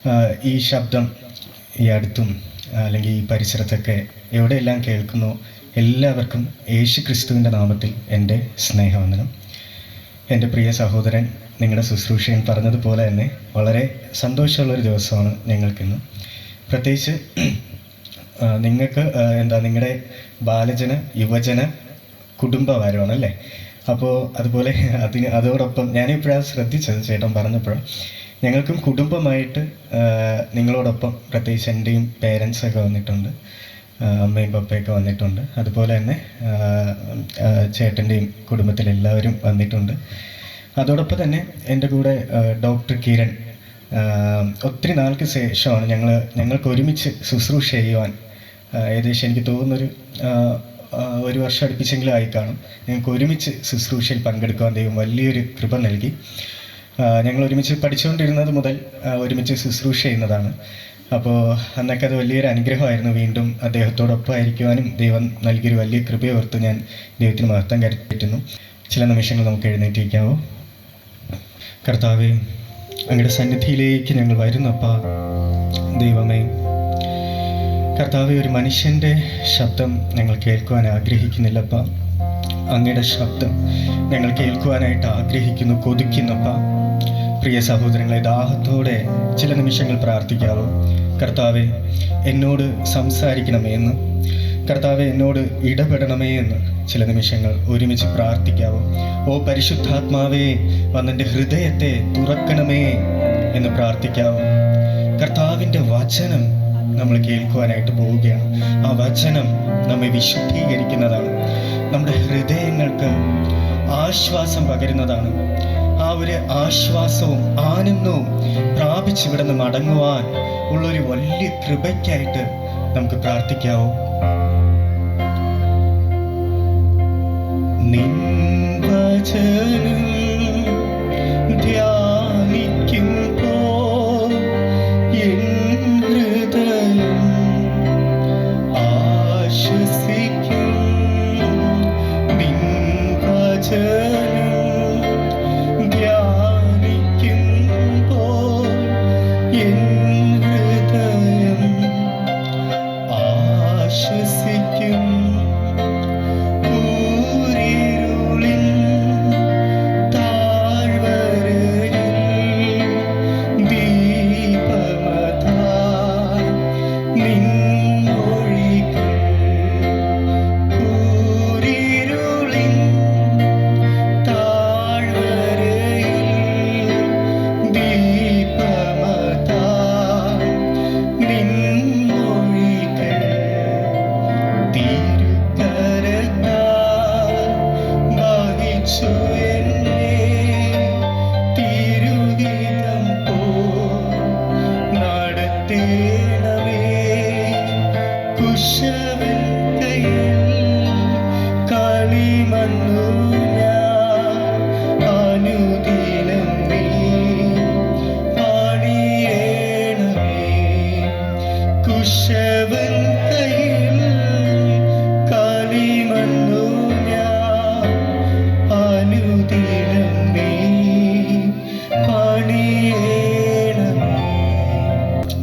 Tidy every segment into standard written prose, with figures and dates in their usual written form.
ഈ ശബ്ദം ഈ അടുത്തും അല്ലെങ്കിൽ ഈ പരിസരത്തൊക്കെ എവിടെയെല്ലാം കേൾക്കുന്നോ എല്ലാവർക്കും യേശു ക്രിസ്തുവിൻ്റെ നാമത്തിൽ എൻ്റെ സ്നേഹവന്ദനം. എൻ്റെ പ്രിയ സഹോദരൻ നിങ്ങളുടെ ശുശ്രൂഷയിൽ പറഞ്ഞതുപോലെ തന്നെ വളരെ സന്തോഷമുള്ളൊരു ദിവസമാണ് ഞങ്ങൾക്കിന്ന്. പ്രത്യേകിച്ച് നിങ്ങൾക്ക് നിങ്ങളുടെ ബാലജന യുവജന കുടുംബവാരമാണല്ലേ. അപ്പോൾ അതുപോലെ അതോടൊപ്പം ഞാനിപ്പോഴാണ് ശ്രദ്ധിച്ചത് ചേട്ടൻ പറഞ്ഞപ്പോഴും ഞങ്ങൾക്കും കുടുംബമായിട്ട് നിങ്ങളോടൊപ്പം പ്രത്യേകിച്ച് എൻ്റെയും പേരൻസൊക്കെ വന്നിട്ടുണ്ട്, അമ്മയും പപ്പയൊക്കെ വന്നിട്ടുണ്ട്. അതുപോലെ തന്നെ ചേട്ടൻ്റെയും കുടുംബത്തിലെല്ലാവരും വന്നിട്ടുണ്ട്. അതോടൊപ്പം തന്നെ എൻ്റെ കൂടെ ഡോക്ടർ കിരൺ ഒത്തിരി നാൾക്ക് ശേഷമാണ് ഞങ്ങൾക്ക് ഒരുമിച്ച് ശുശ്രൂഷ ചെയ്യുവാൻ ഏകദേശം എനിക്ക് തോന്നുന്നൊരു ഒരു വർഷം അടുപ്പിച്ചെങ്കിലും ആയി കാണും. ഞങ്ങൾക്ക് ഒരുമിച്ച് ശുശ്രൂഷയിൽ പങ്കെടുക്കുവാൻ ദൈവം വലിയൊരു കൃപ നൽകി. ഞങ്ങൾ ഒരുമിച്ച് പഠിച്ചുകൊണ്ടിരുന്നത് മുതൽ ഒരുമിച്ച് ശുശ്രൂഷ ചെയ്യുന്നതാണ്. അപ്പോൾ അന്നൊക്കെ അത് വലിയൊരു അനുഗ്രഹമായിരുന്നു. വീണ്ടും അദ്ദേഹത്തോടൊപ്പം ആയിരിക്കുവാനും ദൈവം നൽകിയൊരു വലിയ കൃപയോർത്ത് ഞാൻ ദൈവത്തിന് മഹത്വം കരുത്തുന്നു. ചില നിമിഷങ്ങൾ നമുക്ക് എഴുന്നേറ്റിരിക്കാമോ? കർത്താവേ, അങ്ങയുടെ സന്നിധിയിലേക്ക് ഞങ്ങൾ വരുന്നപ്പാ. ദൈവമേ കർത്താവേ, ഒരു മനുഷ്യൻ്റെ ശബ്ദം ഞങ്ങൾ കേൾക്കുവാൻ ആഗ്രഹിക്കുന്നില്ലപ്പാ. അങ്ങയുടെ ശബ്ദം ഞങ്ങൾ കേൾക്കുവാനായിട്ട് ആഗ്രഹിക്കുന്നു, കൊതിക്കുന്നപ്പാ. പ്രിയ സഹോദരങ്ങളെ, ദാഹത്തോടെ ചില നിമിഷങ്ങൾ പ്രാർത്ഥിക്കാവോ? കർത്താവെ, എന്നോട് സംസാരിക്കണമേ എന്ന്, കർത്താവെ എന്നോട് ഇടപെടണമേ എന്ന് ചില നിമിഷങ്ങൾ ഒരുമിച്ച് പ്രാർത്ഥിക്കാവോ? ഓ പരിശുദ്ധാത്മാവേ, വന്നെൻ്റെ ഹൃദയത്തെ തുറക്കണമേ എന്ന് പ്രാർത്ഥിക്കാവോ? കർത്താവിൻ്റെ വചനം നമ്മൾ കേൾക്കുവാനായിട്ട് പോവുകയാണ്. ആ വചനം നമ്മെ വിശുദ്ധീകരിക്കുന്നതാണ്, നമ്മുടെ ഹൃദയങ്ങൾക്ക് ആശ്വാസം പകരുന്നതാണ്. ആ ഒരു ആശ്വാസവും ആനന്ദവും പ്രാപിച്ച് ഇവിടെ നിന്ന് മടങ്ങുവാൻ ഉള്ളൊരു വലിയ കൃപയ്ക്കായിട്ട് നമുക്ക് പ്രാർത്ഥിക്കാവോ? നിൻ വചനം ധ്യാനിക്കുമ്പോൾ എൻ ഹൃദയം ആശ്വസിക്കും. നിൻ വചനം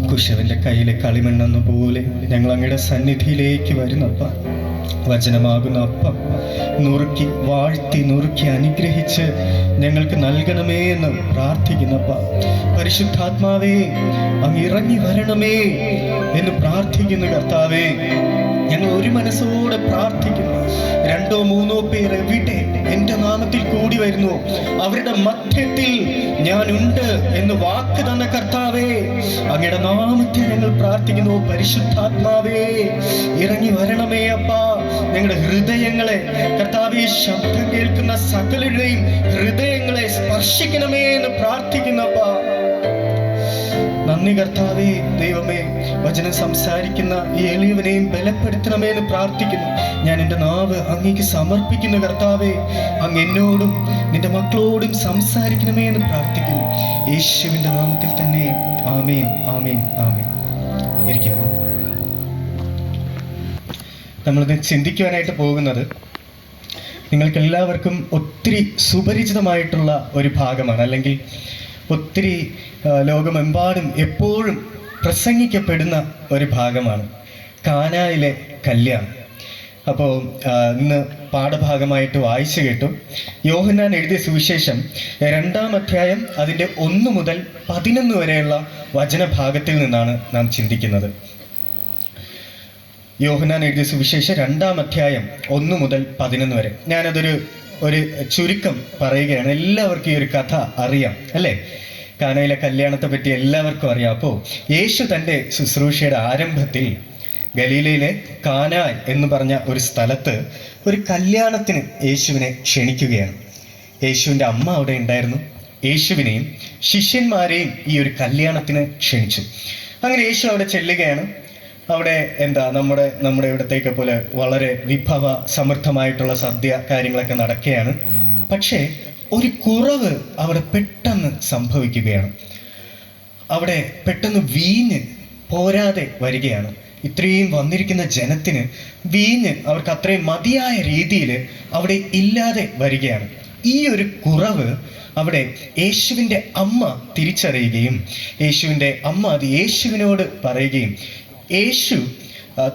കുശവന്റെ കയ്യിലെ കളിമണ്ണെന്ന പോലെ ഞങ്ങൾ അങ്ങയുടെ സന്നിധിയിലേക്ക് വരുന്നപ്പ. വചനമാകുന്ന അപ്പം നുറുക്കി അനുഗ്രഹിച്ച് ഞങ്ങൾക്ക് നൽകണമേ എന്ന് പ്രാർത്ഥിക്കുന്നപ്പ. പരിശുദ്ധാത്മാവേ, അങ്ങ് ഇറങ്ങി വരണമേ എന്ന് പ്രാർത്ഥിക്കുന്നു. കർത്താവേ, ഞങ്ങൾ ഒരു മനസ്സോടെ പ്രാർത്ഥിക്കുന്നു. 2-3 പേർ എവിടെ എൻ്റെ നാമത്തിൽ കൂടി വരുന്നു, അവരുടെ മധ്യത്തിൽ ഞാനുണ്ട് എന്ന് വാക്ക് തന്ന കർത്താവേ, അങ്ങയുടെ നാമത്തിൽ ഞങ്ങൾ പ്രാർത്ഥിക്കുന്നു. പരിശുദ്ധാത്മാവേ, ഇറങ്ങി വരണമേ അപ്പാ. ഞങ്ങളുടെ ഹൃദയങ്ങളെ കർത്താവേ, ശബ്ദം കേൾക്കുന്ന സകലരുടെയും ഹൃദയങ്ങളെ സ്പർശിക്കണമേ എന്ന് പ്രാർത്ഥിക്കുന്നപ്പാ. നന്ദി കർത്താവേ. ദൈവമേ, വചനം സംസാരിക്കുന്ന ഈ എളിയവനെയും ബലപ്പെടുത്തണമേ എന്ന് പ്രാർത്ഥിക്കുന്നു. ഞാൻ എൻ്റെ നാവ് അങ്ങേക്ക് സമർപ്പിക്കുന്നു കർത്താവേ. അങ്ങ് എന്നോടും നിന്റെ മക്കളോടും സംസാരിക്കണമേ എന്ന് പ്രാർത്ഥിക്കുന്നു. യേശുവിൻ്റെ നാമത്തിൽ തന്നെ. ആമേൻ, ആമേൻ, ആമേൻ. ഇരിക്കാമോ? നമ്മളിത് ചിന്തിക്കുവാനായിട്ട് പോകുന്നത് നിങ്ങൾക്ക് എല്ലാവർക്കും ഒത്തിരി സുപരിചിതമായിട്ടുള്ള ഒരു ഭാഗമാണ്, അല്ലെങ്കിൽ ഒത്തിരി ലോകമെമ്പാടും എപ്പോഴും പ്രസംഗിക്കപ്പെടുന്ന ഒരു ഭാഗമാണ് കാനായിലെ കല്യാണം. അപ്പോൾ ഇന്ന് പാഠഭാഗമായിട്ട് വായിച്ചു കേട്ടു. യോഹന്നാൻ എഴുതിയ സുവിശേഷം 2-ാം അധ്യായം അതിൻ്റെ 1 മുതൽ 11 വരെയുള്ള വചനഭാഗത്തിൽ നിന്നാണ് നാം ചിന്തിക്കുന്നത്. യോഹന്നാൻ എഴുതിയ സുവിശേഷം 2-ാം അധ്യായം 1 മുതൽ 11 വരെ. ഞാനതൊരു ചുരുക്കം പറയുകയാണ്. എല്ലാവർക്കും ഈ ഒരു കഥ അറിയാം അല്ലേ? കാനായിലെ കല്യാണത്തെ പറ്റി എല്ലാവർക്കും അറിയാം. അപ്പോൾ യേശു തൻ്റെ ശുശ്രൂഷയുടെ ആരംഭത്തിൽ ഗലീലയിലെ കാനായ് എന്ന് പറഞ്ഞ ഒരു സ്ഥലത്ത് ഒരു കല്യാണത്തിന് യേശുവിനെ ക്ഷണിക്കുകയാണ്. യേശുവിൻ്റെ അമ്മ അവിടെ ഉണ്ടായിരുന്നു. യേശുവിനെയും ശിഷ്യന്മാരെയും ഈ ഒരു കല്യാണത്തിന് ക്ഷണിച്ചു. അങ്ങനെ യേശു അവിടെ ചെല്ലുകയാണ്. അവിടെ നമ്മുടെ ഇവിടത്തേക്ക് പോലെ വളരെ വിഭവ സമൃദ്ധമായിട്ടുള്ള സദ്യ കാര്യങ്ങളൊക്കെ നടക്കുകയാണ്. പക്ഷേ ഒരു കുറവ് അവിടെ പെട്ടെന്ന് സംഭവിക്കുകയാണ്. അവിടെ പെട്ടെന്ന് വീഞ്ഞ് പോരാതെ വരികയാണ്. ഇത്രയും വന്നിരിക്കുന്ന ജനത്തിന് വീഞ്ഞ് അവർക്ക് അത്രയും മതിയായ രീതിയിൽ അവിടെ ഇല്ലാതെ വരികയാണ്. ഈ ഒരു കുറവ് അവിടെ യേശുവിൻ്റെ അമ്മ തിരിച്ചറിയുകയും യേശുവിൻ്റെ അമ്മ അത് യേശുവിനോട് പറയുകയും യേശു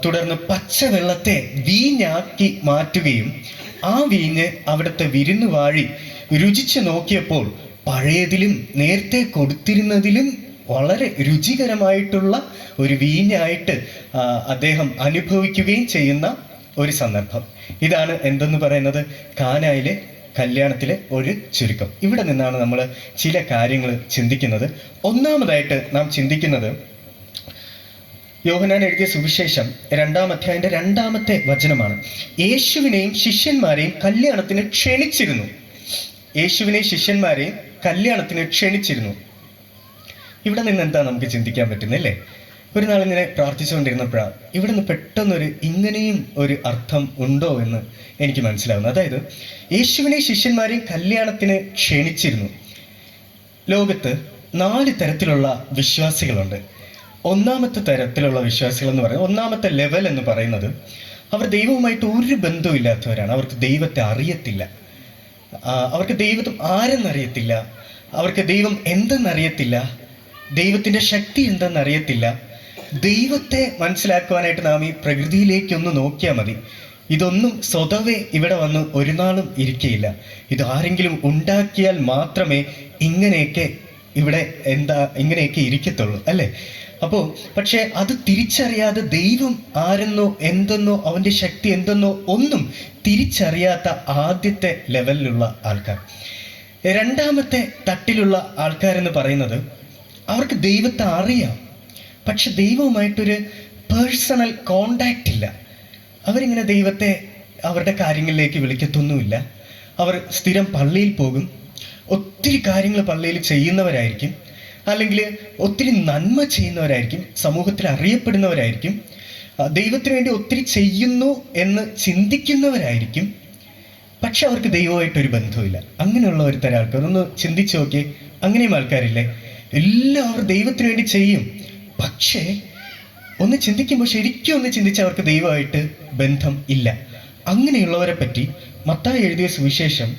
തുടർന്ന് പച്ചവെള്ളത്തെ വീഞ്ഞാക്കി മാറ്റുകയും ആ വീഞ്ഞ് അവിടുത്തെ വിരുന്നുവാഴി രുചിച്ചു നോക്കിയപ്പോൾ പഴയതിലും നേരത്തെ കൊടുത്തിരുന്നതിലും വളരെ രുചികരമായിട്ടുള്ള ഒരു വീഞ്ഞായിട്ട് അദ്ദേഹം അനുഭവിക്കുകയും ചെയ്യുന്ന ഒരു സന്ദർഭം. ഇതാണ് എന്തെന്ന് പറയുന്നത് കാനായിലെ കല്യാണത്തിലെ ഒരു ചുരുക്കം. ഇവിടെ നിന്നാണ് നമ്മൾ ചില കാര്യങ്ങൾ ചിന്തിക്കുന്നത്. ഒന്നാമതായിട്ട് നാം ചിന്തിക്കുന്നത് യോഹന്നാൻ എഴുതിയ സുവിശേഷം 2-ാം അധ്യായത്തിന്റെ 2-ാമത്തെ വചനമാണ്. യേശുവിനെയും ശിഷ്യന്മാരെയും കല്യാണത്തിന് ക്ഷണിച്ചിരുന്നു. യേശുവിനെയും ശിഷ്യന്മാരെയും കല്യാണത്തിന് ക്ഷണിച്ചിരുന്നു. ഇവിടെ നിന്ന് എന്താ നമുക്ക് ചിന്തിക്കാൻ പറ്റുന്നല്ലേ? ഒരു നാളിങ്ങനെ പ്രാർത്ഥിച്ചുകൊണ്ടിരുന്നപ്പോഴാണ് ഇവിടെ നിന്ന് പെട്ടെന്നൊരു ഇങ്ങനെയും ഒരു അർത്ഥം ഉണ്ടോ എന്ന് എനിക്ക് മനസ്സിലാവുന്നു. അതായത് യേശുവിനെയും ശിഷ്യന്മാരെയും കല്യാണത്തിന് ക്ഷണിച്ചിരുന്നു. ലോകത്ത് 4 തരത്തിലുള്ള വിശ്വാസികളുണ്ട്. ഒന്നാമത്തെ തരത്തിലുള്ള വിശ്വാസികൾ എന്ന് പറയുന്നത്, ഒന്നാമത്തെ ലെവൽ എന്ന് പറയുന്നത് അവർ ദൈവവുമായിട്ട് ഒരു ബന്ധവും ഇല്ലാത്തവരാണ്. അവർക്ക് ദൈവത്തെ അറിയത്തില്ല. അവർക്ക് ദൈവം ആരെന്നറിയത്തില്ല. അവർക്ക് ദൈവം എന്തെന്നറിയത്തില്ല. ദൈവത്തിൻ്റെ ശക്തി എന്തെന്നറിയത്തില്ല. ദൈവത്തെ മനസ്സിലാക്കുവാനായിട്ട് നാം ഈ പ്രകൃതിയിലേക്കൊന്ന് നോക്കിയാൽ മതി. ഇതൊന്നും സ്വതവേ ഇവിടെ വന്ന് ഒരു നാളും ഇരിക്കുകയില്ല. ഇത് ആരെങ്കിലും ഉണ്ടാക്കിയാൽ മാത്രമേ ഇങ്ങനെയൊക്കെ ഇങ്ങനെയൊക്കെ ഇരിക്കത്തുള്ളൂ അല്ലേ? അപ്പോൾ പക്ഷേ അത് തിരിച്ചറിയാതെ ദൈവം ആരെന്നോ എന്തെന്നോ അവൻ്റെ ശക്തി എന്തെന്നോ ഒന്നും തിരിച്ചറിയാത്ത ആദ്യത്തെ ലെവലിലുള്ള ആൾക്കാർ. 2-ാമത്തെ തട്ടിലുള്ള ആൾക്കാരെന്ന് പറയുന്നത് അവർക്ക് ദൈവത്തെ അറിയാം, പക്ഷെ ദൈവവുമായിട്ടൊരു പേഴ്സണൽ കോണ്ടാക്റ്റ് ഇല്ല. അവരിങ്ങനെ ദൈവത്തെ അവരുടെ കാര്യങ്ങളിലേക്ക് വിളിക്കത്തൊന്നുമില്ല. അവർ സ്ഥിരം പള്ളിയിൽ പോകും, ഒത്തിരി കാര്യങ്ങൾ പള്ളിയിൽ ചെയ്യുന്നവരായിരിക്കും, അല്ലെങ്കിൽ ഒത്തിരി നന്മ ചെയ്യുന്നവരായിരിക്കും, സമൂഹത്തിൽ അറിയപ്പെടുന്നവരായിരിക്കും, ദൈവത്തിന് വേണ്ടി ഒത്തിരി ചെയ്യുന്നു എന്ന് ചിന്തിക്കുന്നവരായിരിക്കും. പക്ഷെ അവർക്ക് ദൈവമായിട്ടൊരു ബന്ധവുമില്ല. അങ്ങനെയുള്ള ഒരു തരം ആൾക്കാർ ഒന്ന് ചിന്തിച്ചു നോക്കിയേ. അങ്ങനെയും ആൾക്കാരില്ലേ? എല്ലാം അവർ ദൈവത്തിന് വേണ്ടി ചെയ്യും, പക്ഷേ ഒന്ന് ചിന്തിക്കുമ്പോൾ ശരിക്കും ഒന്ന് ചിന്തിച്ചാൽ അവർക്ക് ദൈവമായിട്ട് ബന്ധം ഇല്ല. അങ്ങനെയുള്ളവരെ പറ്റി മത്തായി എഴുതിയ സുവിശേഷം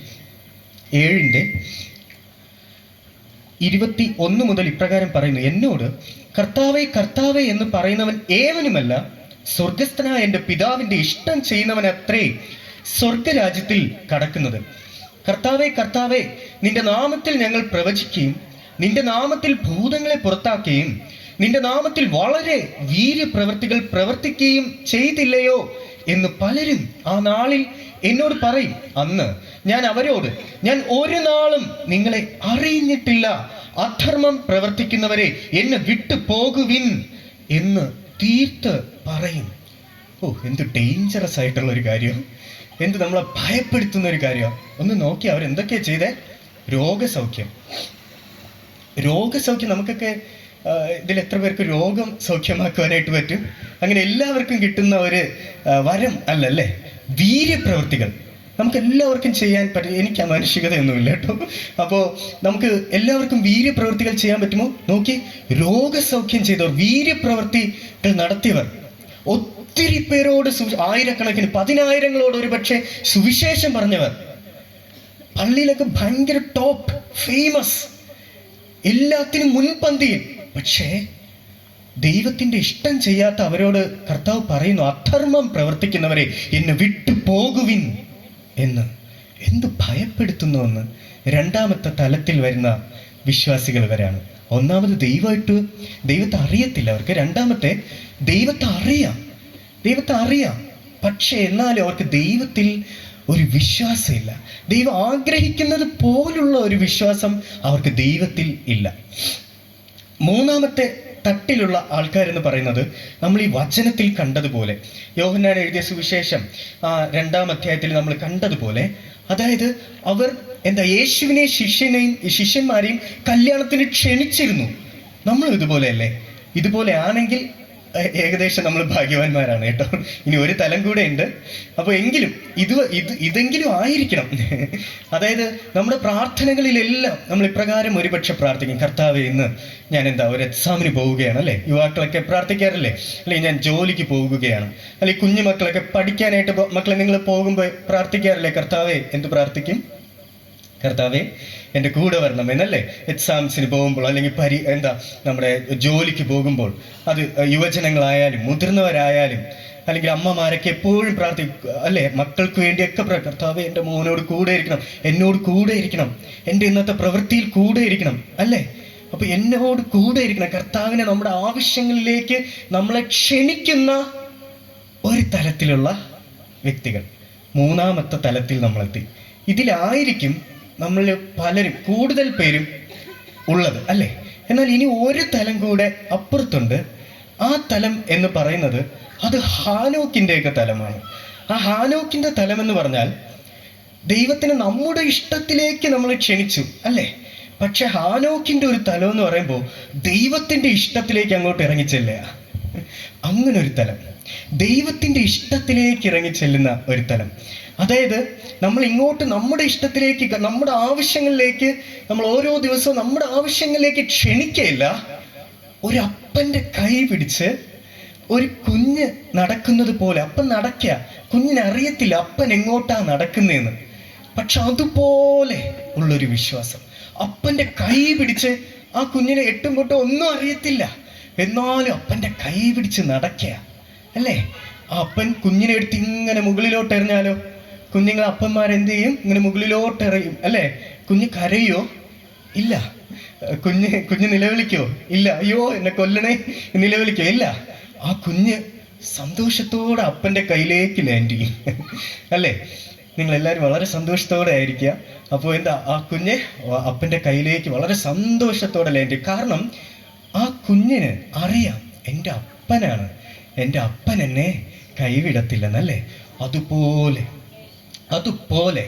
7:21 മുതൽ ഇപ്രകാരം പറയുന്നു: എന്നോട് കർത്താവേ കർത്താവേ എന്ന് പറയുന്നവൻ ഏവനുമല്ല, സ്വർഗസ്ഥനായ എൻ്റെ പിതാവിൻ്റെ ഇഷ്ടം ചെയ്യുന്നവൻ അത്രേ സ്വർഗരാജ്യത്തിൽ കടക്കുന്നത്. കർത്താവേ കർത്താവേ, നിന്റെ നാമത്തിൽ ഞങ്ങൾ പ്രവചിക്കുകയും നിന്റെ നാമത്തിൽ ഭൂതങ്ങളെ പുറത്താക്കുകയും നിന്റെ നാമത്തിൽ വളരെ വീര്യപ്രവൃത്തികൾ പ്രവർത്തിക്കുകയും ചെയ്തില്ലയോ എന്ന് പലരും ആ നാളിൽ എന്നോട് പറയും. അന്ന് ഞാൻ അവരോട്, ഞാൻ ഒരു നാളും നിങ്ങളെ അറിഞ്ഞിട്ടില്ല, അധർമ്മം പ്രവർത്തിക്കുന്നവരെ എന്നെ വിട്ടു പോകുവിൻ എന്ന് തീർത്ത് പറയും. എന്ത് ഡേഞ്ചറസ് ആയിട്ടുള്ള ഒരു കാര്യം, എന്ത് നമ്മളെ ഭയപ്പെടുത്തുന്ന ഒരു കാര്യം. ഒന്ന് നോക്കി അവരെന്തൊക്കെയാ ചെയ്തേ? രോഗസൗഖ്യം. നമുക്കൊക്കെ ഇതിൽ എത്ര പേർക്ക് രോഗം സൗഖ്യമാക്കുവാനായിട്ട് പറ്റും? അങ്ങനെ എല്ലാവർക്കും കിട്ടുന്ന ഒരു വരം അല്ലല്ലേ വീര്യപ്രവൃത്തികൾ. നമുക്ക് എല്ലാവർക്കും ചെയ്യാൻ പറ്റും. എനിക്ക് ആ മാനുഷികതയൊന്നുമില്ല കേട്ടോ. അപ്പോൾ നമുക്ക് എല്ലാവർക്കും വീര്യപ്രവൃത്തികൾ ചെയ്യാൻ പറ്റുമോ? നോക്കി, രോഗസൗഖ്യം ചെയ്തവർ, വീര്യപ്രവൃത്തികൾ നടത്തിയവർ, ഒത്തിരി പേരോട് ആയിരക്കണക്കിന് 10,000-ങ്ങളോട് ഒരു പക്ഷേ സുവിശേഷം പറഞ്ഞവർ, പള്ളിയിലൊക്കെ ഭയങ്കര ടോപ്പ് ഫേമസ്. എല്ലാത്തിനും മുൻപന്തിയിൽ. പക്ഷേ ദൈവത്തിൻ്റെ ഇഷ്ടം ചെയ്യാത്ത അവരോട് കർത്താവ് പറയുന്നു, അധർമ്മം പ്രവർത്തിക്കുന്നവരെ എന്നെ വിട്ടു പോകുവിൻ എന്ന്. എന്ത് ഭയപ്പെടുത്തുന്നുവെന്ന് രണ്ടാമത്തെ തലത്തിൽ വരുന്ന വിശ്വാസികൾ വരെയാണ്. ഒന്നാമത് ദൈവത്തെ അറിയത്തില്ല അവർക്ക്. രണ്ടാമത്തെ ദൈവത്തെ അറിയാം, പക്ഷേ എന്നാലും അവർക്ക് ദൈവത്തിൽ ഒരു വിശ്വാസമില്ല. ദൈവം ആഗ്രഹിക്കുന്നത് പോലുള്ള ഒരു വിശ്വാസം അവർക്ക് ദൈവത്തിൽ ഇല്ല. മൂന്നാമത്തെ തട്ടിലുള്ള ആൾക്കാരെന്ന് പറയുന്നത് നമ്മൾ ഈ വചനത്തിൽ കണ്ടതുപോലെ, യോഹന്നാൻ എഴുതിയ സുവിശേഷം 2-ാം അധ്യായത്തിൽ നമ്മൾ കണ്ടതുപോലെ, അതായത് അവർ യേശുവിനെയും ശിഷ്യന്മാരെയും കല്യാണത്തിന് ക്ഷണിച്ചിരുന്നു. നമ്മൾ ഇതുപോലെയല്ലേ? ഇതുപോലെ ആണെങ്കിൽ ഏകദേശം നമ്മൾ ഭാഗ്യവാന്മാരാണ് കേട്ടോ. ഇനി ഒരു തലം കൂടെ ഉണ്ട്. അപ്പോൾ എങ്കിലും ഇതെങ്കിലും ആയിരിക്കണം. അതായത് നമ്മുടെ പ്രാർത്ഥനകളിലെല്ലാം നമ്മൾ ഇപ്രകാരം ഒരുപക്ഷെ പ്രാർത്ഥിക്കും, കർത്താവേ ഇന്ന് ഞാൻ ഒരു എക്സാമിന് പോവുകയാണ്, അല്ലേ? യുവാക്കളൊക്കെ പ്രാർത്ഥിക്കാറില്ലേ? അല്ലെങ്കിൽ ഞാൻ ജോലിക്ക് പോകുകയാണ്, അല്ലെങ്കിൽ കുഞ്ഞുമക്കളൊക്കെ പഠിക്കാനായിട്ട് മക്കളെ നിങ്ങൾ പോകുമ്പോൾ പ്രാർത്ഥിക്കാറില്ലേ? കർത്താവേ എന്ത് പ്രാർത്ഥിക്കും? കർത്താവേ എൻ്റെ കൂടെ വരണം എന്നല്ലേ? എക്സാംസിന് പോകുമ്പോൾ, അല്ലെങ്കിൽ നമ്മുടെ ജോലിക്ക് പോകുമ്പോൾ, അത് യുവജനങ്ങളായാലും മുതിർന്നവരായാലും അല്ലെങ്കിൽ അമ്മമാരൊക്കെ എപ്പോഴും പ്രാർത്ഥിക്കും, അല്ലേ? മക്കൾക്ക് വേണ്ടിയൊക്കെ കർത്താവേ എൻ്റെ മോനോട് കൂടെ ഇരിക്കണം, എന്നോട് കൂടെ ഇരിക്കണം, എൻ്റെ ഇന്നത്തെ പ്രവൃത്തിയിൽ കൂടെ ഇരിക്കണം, അല്ലേ? അപ്പോൾ എന്നോട് കൂടെ ഇരിക്കണം. കർത്താവിനെ നമ്മുടെ ആവശ്യങ്ങളിലേക്ക് നമ്മളെ ക്ഷണിക്കുന്ന ഒരു തലത്തിലുള്ള വ്യക്തികൾ. മൂന്നാമത്തെ തലത്തിൽ നമ്മളെത്തി. ഇതിലായിരിക്കും നമ്മൾ പലരും, കൂടുതൽ പേരും ഉള്ളത്, അല്ലേ? എന്നാൽ ഇനി ഒരു തലം കൂടെ അപ്പുറത്തുണ്ട്. ആ തലം എന്ന് പറയുന്നത് അത് ഹാനോക്കിൻ്റെയൊക്കെ തലമാണ്. ആ ഹാനോക്കിൻ്റെ തലം എന്ന് പറഞ്ഞാൽ ദൈവത്തിന് നമ്മുടെ ഇഷ്ടത്തിലേക്ക് നമ്മൾ ക്ഷണിച്ചു, അല്ലേ? പക്ഷെ ഹാനോക്കിൻ്റെ ഒരു തലം എന്ന് പറയുമ്പോൾ ദൈവത്തിൻ്റെ ഇഷ്ടത്തിലേക്ക് അങ്ങോട്ട് ഇറങ്ങിച്ചെല്ലുക. അങ്ങനൊരു തലം, ദൈവത്തിൻ്റെ ഇഷ്ടത്തിലേക്ക് ഇറങ്ങിച്ചെല്ലുന്ന ഒരു തലം. അതായത് നമ്മൾ ഇങ്ങോട്ട് നമ്മുടെ ഇഷ്ടത്തിലേക്ക്, നമ്മുടെ ആവശ്യങ്ങളിലേക്ക് നമ്മൾ ഓരോ ദിവസവും നമ്മുടെ ആവശ്യങ്ങളിലേക്ക് ക്ഷണിക്കയില്ല. ഒരു അപ്പൻ്റെ കൈ പിടിച്ച് ഒരു കുഞ്ഞ് നടക്കുന്നത് പോലെ അപ്പൻ നടക്കുക. കുഞ്ഞിനറിയത്തില്ല അപ്പൻ എങ്ങോട്ടാ നടക്കുന്നതെന്ന്. പക്ഷെ അതുപോലെ ഉള്ളൊരു വിശ്വാസം. അപ്പൻ്റെ കൈ പിടിച്ച് ആ കുഞ്ഞിനെ എട്ടും പൊട്ടും ഒന്നും അറിയത്തില്ല, എന്നാലും അപ്പൻ്റെ കൈ പിടിച്ച് നടക്കുക, അല്ലേ? ആ അപ്പൻ കുഞ്ഞിനെ എടുത്ത് ഇങ്ങനെ മുകളിലോട്ട് എറിഞ്ഞാലോ? കുഞ്ഞുങ്ങൾ അപ്പന്മാരെന്ത് ചെയ്യും? ഇങ്ങനെ മുകളിലോട്ട് എറിയും, അല്ലേ? കുഞ്ഞ് കരയോ? ഇല്ല. കുഞ്ഞ് നിലവിളിക്കോ? ഇല്ല. അയ്യോ എന്നെ കൊല്ലണേ നിലവിളിക്കോ? ഇല്ല. ആ കുഞ്ഞ് സന്തോഷത്തോടെ അപ്പൻ്റെ കയ്യിലേക്ക് ലാൻഡ് ചെയ്യും, അല്ലേ? നിങ്ങളെല്ലാവരും വളരെ സന്തോഷത്തോടെ ആയിരിക്കുക. അപ്പോൾ ആ കുഞ്ഞ് അപ്പൻ്റെ കയ്യിലേക്ക് വളരെ സന്തോഷത്തോടെ ലാൻഡ് ചെയ്യും. കാരണം ആ കുഞ്ഞിന് അറിയാം എൻ്റെ അപ്പനാണ്, എൻ്റെ അപ്പൻ എന്നെ കൈവിടത്തില്ലെന്നല്ലേ? അതുപോലെ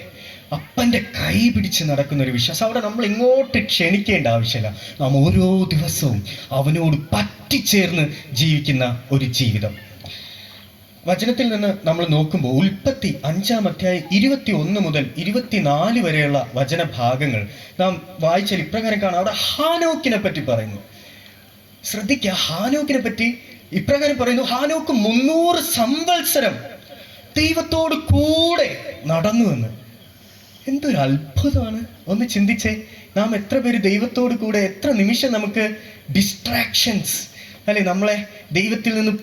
അപ്പൻ്റെ കൈ പിടിച്ച് നടക്കുന്ന ഒരു വിശ്വാസം. അവിടെ നമ്മൾ ഇങ്ങോട്ട് ക്ഷണിക്കേണ്ട ആവശ്യമില്ല. നാം ഓരോ ദിവസവും അവനോട് പറ്റിച്ചേർന്ന് ജീവിക്കുന്ന ഒരു ജീവിതം. വചനത്തിൽ നിന്ന് നമ്മൾ നോക്കുമ്പോൾ ഉൽപ്പത്തി 5-ാം അധ്യായം 21 മുതൽ 24 വരെയുള്ള വചനഭാഗങ്ങൾ നാം വായിച്ചാൽ ഇപ്രകാരം കാണാം. അവിടെ ഹാനോക്കിനെ പറ്റി പറയുന്നു. ശ്രദ്ധിക്കുക, ഹാനോക്കിനെ പറ്റി ഇപ്രകാരം പറയുന്നു, ഹാനോക്ക് 300 സംവത്സരം ദൈവത്തോട് കൂടെ നടന്നു എന്ന്. എന്തൊരു അത്ഭുതമാണ്! ഒന്ന് ചിന്തിച്ചേ. നാം എത്ര പേര് ദൈവത്തോട് കൂടെ, എത്ര നിമിഷം നമുക്ക് ഡിസ്ട്രാക്ഷൻസ്, അല്ലെ? നമ്മളെ ദൈവത്തിൽ നിന്ന്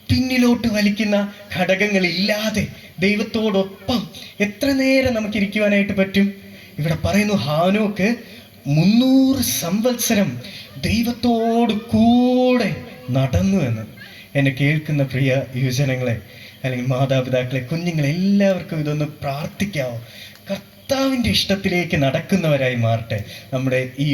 പിന്നിലോട്ട് വലിക്കുന്ന ഘടകങ്ങളില്ലാതെ ദൈവത്തോടൊപ്പം എത്ര നേരം നമുക്ക് ഇരിക്കുവാനായിട്ട് പറ്റും? ഇവിടെ പറയുന്നു ഹാനോക്ക് 300 സംവത്സരം ദൈവത്തോട് കൂടെ നടന്നു എന്ന്. എന്നെ കേൾക്കുന്ന പ്രിയ യുവജനങ്ങളെ, അല്ലെങ്കിൽ മാതാപിതാക്കളെ, കുഞ്ഞുങ്ങളെ, എല്ലാവർക്കും ഇതൊന്ന് പ്രാർത്ഥിക്കാവോ? കർത്താവിൻ്റെ ഇഷ്ടത്തിലേക്ക് നടക്കുന്നവരായി മാറട്ടെ. നമ്മുടെ ഈ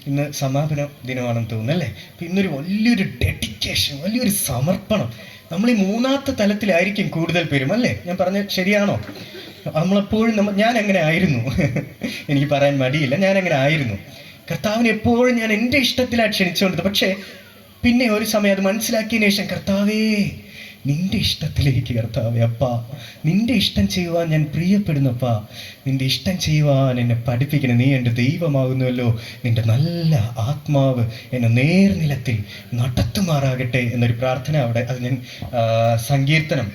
ഇന്ന് സമാപന ദിനമാണെന്ന് തോന്നുന്നല്ലേ? അപ്പം ഇന്നൊരു വലിയൊരു ഡെഡിക്കേഷൻ, വലിയൊരു സമർപ്പണം. നമ്മൾ ഈ മൂന്നാമത്തെ തലത്തിലായിരിക്കും കൂടുതൽ പേരും, അല്ലേ? ഞാൻ പറഞ്ഞത് ശരിയാണോ? നമ്മളെപ്പോഴും ഞാൻ അങ്ങനെ ആയിരുന്നു. എനിക്ക് പറയാൻ മടിയില്ല, ഞാൻ അങ്ങനെ ആയിരുന്നു. കർത്താവിനെ എപ്പോഴും ഞാൻ എൻ്റെ ഇഷ്ടത്തിലാണ് ക്ഷണിച്ചുകൊണ്ടത്. പക്ഷേ പിന്നെ ഒരു സമയം അത് മനസ്സിലാക്കിയതിന് ശേഷം, കർത്താവേ നിന്റെ ഇഷ്ടത്തിലേക്ക്, കർത്താവേ അപ്പാ നിന്റെ ഇഷ്ടം ചെയ്യുവാൻ ഞാൻ പ്രിയപ്പെടുന്നപ്പാ, നിന്റെ ഇഷ്ടം ചെയ്യുവാൻ എന്നെ പഠിപ്പിക്കണം. നീ എൻ്റെ ദൈവമാകുന്നുവല്ലോ, നിന്റെ നല്ല ആത്മാവ് എന്നെ നേർനിലത്തിൽ നടത്തുമാറാകട്ടെ എന്നൊരു പ്രാർത്ഥന അവിടെ. അത് ഞാൻ സങ്കീർത്തനം,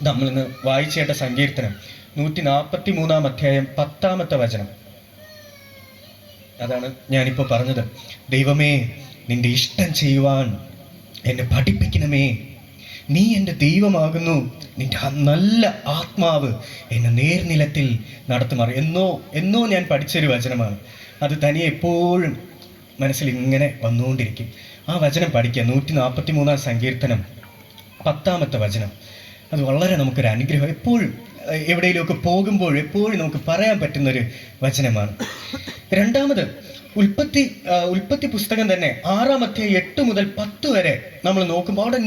നമ്മളിന്ന് വായിച്ചു കേട്ട സങ്കീർത്തനം 143-ാം അധ്യായം 10-ാമത്തെ വചനം. അതാണ് ഞാനിപ്പോൾ പറഞ്ഞത്. ദൈവമേ, നിന്റെ ഇഷ്ടം ചെയ്യുവാൻ എന്നെ പഠിപ്പിക്കണമേ. നീ എൻ്റെ ദൈവമാകുന്നു. നിന്റെ ആ നല്ല ആത്മാവ് എന്നെ നേർനിലത്തിൽ നടത്തുമാറ്. എന്നോ ഞാൻ പഠിച്ചൊരു വചനമാണ്. അത് തനിയെ എപ്പോഴും മനസ്സിൽ ഇങ്ങനെ വന്നുകൊണ്ടിരിക്കും. ആ വചനം പഠിക്കുക. 143 സങ്കീർത്തനം 10 വചനം. അത് വളരെ നമുക്കൊരു അനുഗ്രഹം. എപ്പോഴും എവിടെയെങ്കിലുമൊക്കെ പോകുമ്പോൾ എപ്പോഴും നമുക്ക് പറയാൻ പറ്റുന്നൊരു വചനമാണ്. രണ്ടാമത് ഉൽപ്പത്തി പുസ്തകം തന്നെ 6 അധ്യായം 8 മുതൽ 10 വരെ നമ്മൾ നോക്കുമ്പോൾ അവിടെ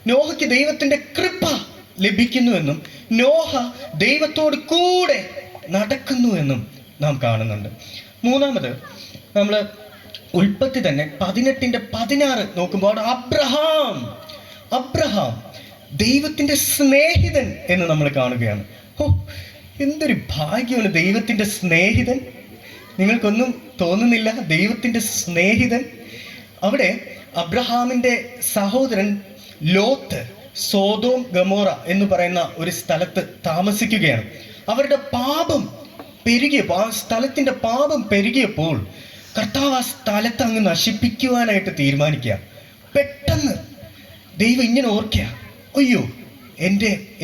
നോഹയ്ക്ക് ദൈവത്തിന്റെ കൃപ ലഭിക്കുന്നുവെന്നും നോഹ ദൈവത്തോട് കൂടെ നടക്കുന്നു എന്നും നാം കാണുന്നുണ്ട്. മൂന്നാമത് നമ്മൾ ഉൽപ്പത്തി തന്നെ 18:16 നോക്കുമ്പോൾ അബ്രഹാം ദൈവത്തിന്റെ സ്നേഹിതൻ എന്ന് നമ്മൾ കാണുകയാണ്. എന്തൊരു ഭാഗ്യമാണ് ദൈവത്തിന്റെ സ്നേഹിതൻ. നിങ്ങൾക്കൊന്നും തോന്നുന്നില്ല? ദൈവത്തിന്റെ സ്നേഹിതൻ. അവിടെ അബ്രഹാമിന്റെ സഹോദരൻ ലോത്ത് സോദോം ഗമോറ എന്ന് പറയുന്ന ഒരു സ്ഥലത്ത് താമസിക്കുകയാണ്. അവരുടെ പാപം പെരുകിയപ്പോൾ, ആ സ്ഥലത്തിന്റെ പാപം പെരുകിയപ്പോൾ കർത്താവ് ആ സ്ഥലത്ത് അങ്ങ് നശിപ്പിക്കുവാനായിട്ട് തീരുമാനിക്കുക. പെട്ടെന്ന് ദൈവം ഇങ്ങനെ ഓർക്കുക, അയ്യോ,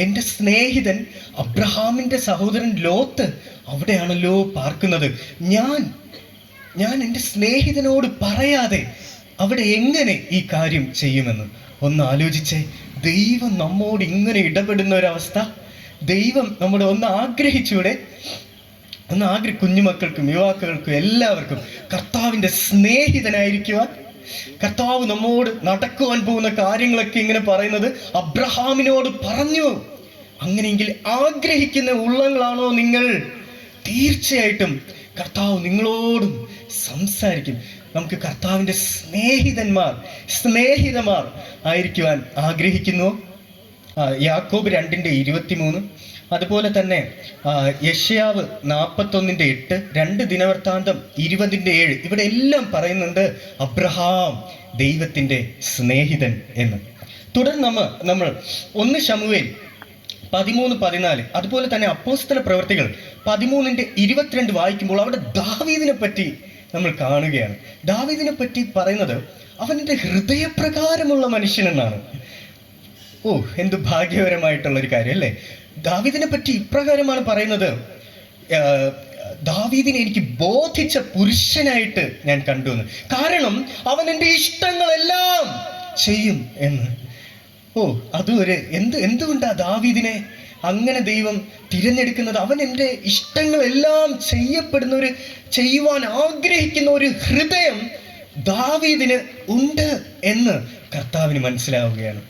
എൻ്റെ സ്നേഹിതൻ അബ്രഹാമിന്റെ സഹോദരൻ ലോത്ത് അവിടെയാണല്ലോ പാർക്കുന്നത്. ഞാൻ എൻ്റെ സ്നേഹിതനോട് പറയാതെ അവിടെ എങ്ങനെ ഈ കാര്യം ചെയ്യുമെന്ന് ഒന്ന് ആലോചിച്ചേ. ദൈവം നമ്മോട് ഇങ്ങനെ ഇടപെടുന്ന ഒരവസ്ഥ. ദൈവം നമ്മുടെ ആഗ്രഹിച്ചൂടെ? കുഞ്ഞുമക്കൾക്കും യുവാക്കൾക്കും എല്ലാവർക്കും കർത്താവിൻ്റെ സ്നേഹിതനായിരിക്കുവാൻ. കർത്താവ് നമ്മോട് നടക്കുവാൻ പോകുന്ന കാര്യങ്ങളൊക്കെ ഇങ്ങനെ പറയുന്നത് അബ്രഹാമിനോട് പറഞ്ഞു. അങ്ങനെയെങ്കിൽ ആഗ്രഹിക്കുന്ന ഉള്ളങ്ങളാണോ നിങ്ങൾ? തീർച്ചയായിട്ടും കർത്താവ് നിങ്ങളോടും സംസാരിക്കും. നമുക്ക് കർത്താവിൻ്റെ സ്നേഹിതന്മാർ ആയിരിക്കുവാൻ ആഗ്രഹിക്കുന്നു. യാക്കോബ് 2:23, അതുപോലെ തന്നെ യെശയ്യാവ് 41:8, 2 ദിനവൃത്താന്തം 20:7, ഇവിടെ എല്ലാം പറയുന്നുണ്ട് അബ്രഹാം ദൈവത്തിൻ്റെ സ്നേഹിതൻ എന്ന്. തുടർന്ന് നമ്മൾ 1 ശമൂവേൽ 13:14, അതുപോലെ തന്നെ അപ്പോസ്തല പ്രവൃത്തികൾ 13:22 വായിക്കുമ്പോൾ അവിടെ ദാവീദിനെ പറ്റി നമ്മൾ കാണുകയാണ്. ദാവീദിനെ പറ്റി പറയുന്നത് അവൻ്റെ ഹൃദയപ്രകാരമുള്ള മനുഷ്യനെന്നാണ്. എന്ത് ഭാഗ്യകരമായിട്ടുള്ളൊരു കാര്യം അല്ലേ? ദാവീദിനെ പറ്റി ഇപ്രകാരമാണ് പറയുന്നത്, ദാവീദിനെ എനിക്ക് ബോധിച്ച പുരുഷനായിട്ട് ഞാൻ കണ്ടു എന്ന്. കാരണം അവൻ എൻ്റെ ഇഷ്ടങ്ങളെല്ലാം ചെയ്യും എന്ന്. എന്തുകൊണ്ടാ ദാവീദിനെ അങ്ങനെ ദൈവം തിരഞ്ഞെടുക്കുന്നത്? അവൻ എൻ്റെ ഇഷ്ടങ്ങളെല്ലാം ചെയ്യുവാൻ ആഗ്രഹിക്കുന്ന ഒരു ഹൃദയം ദാവീദിന് ഉണ്ട് എന്ന് കർത്താവിന് മനസ്സിലാവുകയാണ്.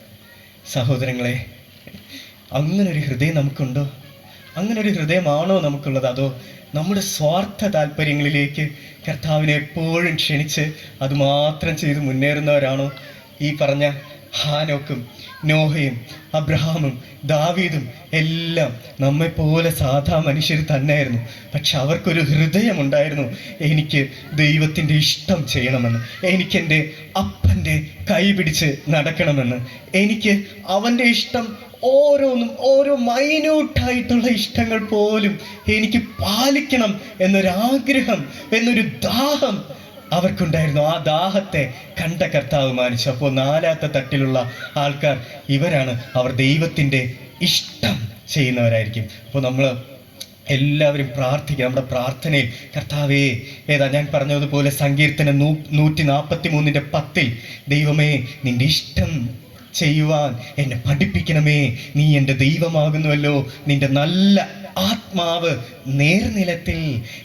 സഹോദരങ്ങളെ, അങ്ങനൊരു ഹൃദയം നമുക്കുണ്ടോ? അങ്ങനൊരു ഹൃദയമാണോ നമുക്കുള്ളത്? അതോ നമ്മുടെ സ്വാർത്ഥ താല്പര്യങ്ങളിലേക്ക് കർത്താവിനെ എപ്പോഴും ക്ഷണിച്ച് അതുമാത്രം ചെയ്ത് മുന്നേറുന്നവരാണോ ഈ പറഞ്ഞ ഹാനോക്കും നോഹയും അബ്രഹാമും ദാവീദും? എല്ലാം നമ്മെപ്പോലെ സാധാ മനുഷ്യർ തന്നെയായിരുന്നു. പക്ഷെ അവർക്കൊരു ഹൃദയമുണ്ടായിരുന്നു. എനിക്ക് ദൈവത്തിൻ്റെ ഇഷ്ടം ചെയ്യണമെന്ന്, എനിക്കെൻ്റെ അപ്പൻ്റെ കൈ പിടിച്ച് നടക്കണമെന്ന്, എനിക്ക് അവൻ്റെ ഇഷ്ടം ഓരോന്നും ഓരോ മൈന്യൂട്ടായിട്ടുള്ള ഇഷ്ടങ്ങൾ പോലും എനിക്ക് പാലിക്കണം എന്നൊരാഗ്രഹം, എന്നൊരു ദാഹം അവർക്കുണ്ടായിരുന്നു. ആ ദാഹത്തെ കണ്ട കർത്താവ് മാനിച്ചു. അപ്പോൾ 4ാമത്തെ തട്ടിലുള്ള ആൾക്കാർ ഇവരാണ്. അവർ ദൈവത്തിൻ്റെ ഇഷ്ടം ചെയ്യുന്നവരായിരിക്കും. അപ്പോൾ നമ്മൾ എല്ലാവരും പ്രാർത്ഥിക്കുക. നമ്മുടെ പ്രാർത്ഥനയിൽ കർത്താവേ, ഞാൻ പറഞ്ഞതുപോലെ സങ്കീർത്തനം 143:10, ദൈവമേ, നിന്റെ ഇഷ്ടം ചെയ്യുവാൻ എന്നെ പഠിപ്പിക്കണമേ. നീ എൻ്റെ ദൈവമാകുന്നുവല്ലോ. നിന്റെ നല്ല ആത്മാവ് നേർനിലത്തിൽ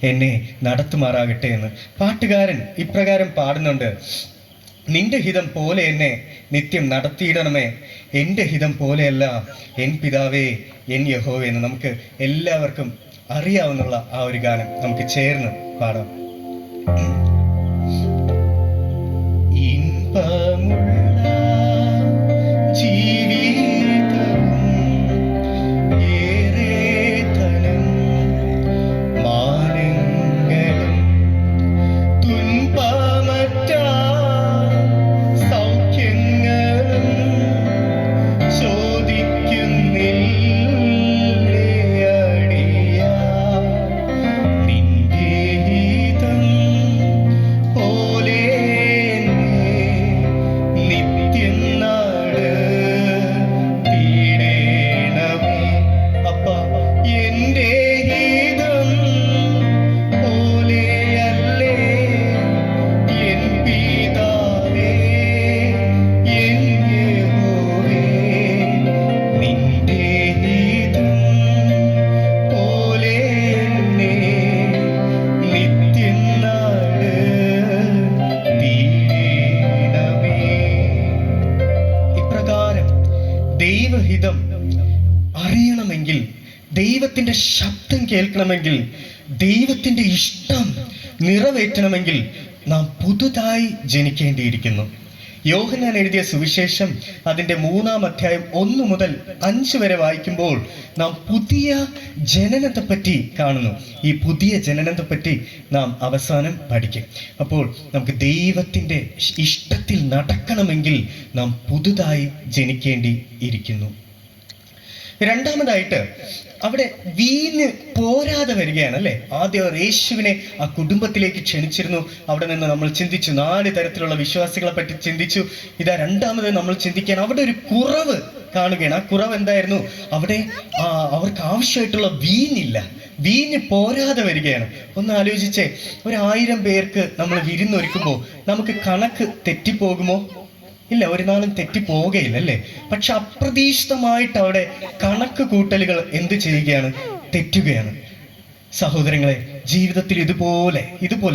എന്നെ നടത്തുമാറാകട്ടെ എന്ന് പാട്ടുകാരൻ ഇപ്രകാരം പാടുന്നുണ്ട്. നിന്റെ ഹിതം പോലെ എന്നെ നിത്യം നടത്തിയിടണമേ, എൻ്റെ ഹിതം പോലെയല്ല എൻ പിതാവേ, എൻ യഹോവേ എന്ന് നമുക്ക് എല്ലാവർക്കും അറിയാവുന്ന ആ ഒരു ഗാനം നമുക്ക് ചേർന്ന് പാടാം. നിന്റെ ഹിതം ദൈവത്തിൻ്റെ ശബ്ദം കേൾക്കണമെങ്കിൽ, ദൈവത്തിൻ്റെ ഇഷ്ടം നിറവേറ്റണമെങ്കിൽ നാം പുതുതായി ജനിക്കേണ്ടിയിരിക്കുന്നു. യോഹന്നാൻ എഴുതിയ സുവിശേഷം അതിൻ്റെ 3-ാം അധ്യായം 1 മുതൽ 5 വരെ വായിക്കുമ്പോൾ നാം പുതിയ ജനനത്തെപ്പറ്റി കാണുന്നു. ഈ പുതിയ ജനനത്തെപ്പറ്റി നാം അവസാനം പഠിക്കും. അപ്പോൾ നമുക്ക് ദൈവത്തിൻ്റെ ഇഷ്ടത്തിൽ നടക്കണമെങ്കിൽ നാം പുതുതായി ജനിക്കേണ്ടിയിരിക്കുന്നു. രണ്ടാമതായിട്ട് അവിടെ വീഞ്ഞ് പോരാതെ വരികയാണ് അല്ലേ. ആദ്യം അവർ യേശുവിനെ ആ കുടുംബത്തിലേക്ക് ക്ഷണിച്ചിരുന്നു. അവിടെ നിന്ന് നമ്മൾ ചിന്തിച്ചു, 4 തരത്തിലുള്ള വിശ്വാസികളെ പറ്റി ചിന്തിച്ചു. ഇതാ രണ്ടാമത് നമ്മൾ ചിന്തിക്കാൻ അവിടെ ഒരു കുറവ് കാണുകയാണ്. ആ കുറവ് എന്തായിരുന്നു? അവിടെ അവർക്ക് ആവശ്യമായിട്ടുള്ള വീഞ്ഞില്ല, വീഞ്ഞ് പോരാതെ വരികയാണ്. ഒന്ന് ആലോചിച്ചേ, 1000 പേർക്ക് നമ്മൾ വിരുന്നൊരുക്കുമ്പോൾ നമുക്ക് കണക്ക് തെറ്റിപ്പോകുമോ? ഇല്ല, ഒരു നാളും തെറ്റിപ്പോവുകയില്ല അല്ലേ. പക്ഷെ അപ്രതീക്ഷിതമായിട്ട് അവിടെ കണക്ക് കൂട്ടലുകൾ എന്ത് ചെയ്യുകയാണ്? തെറ്റുകയാണ്. സഹോദരങ്ങളെ, ജീവിതത്തിൽ ഇതുപോലെ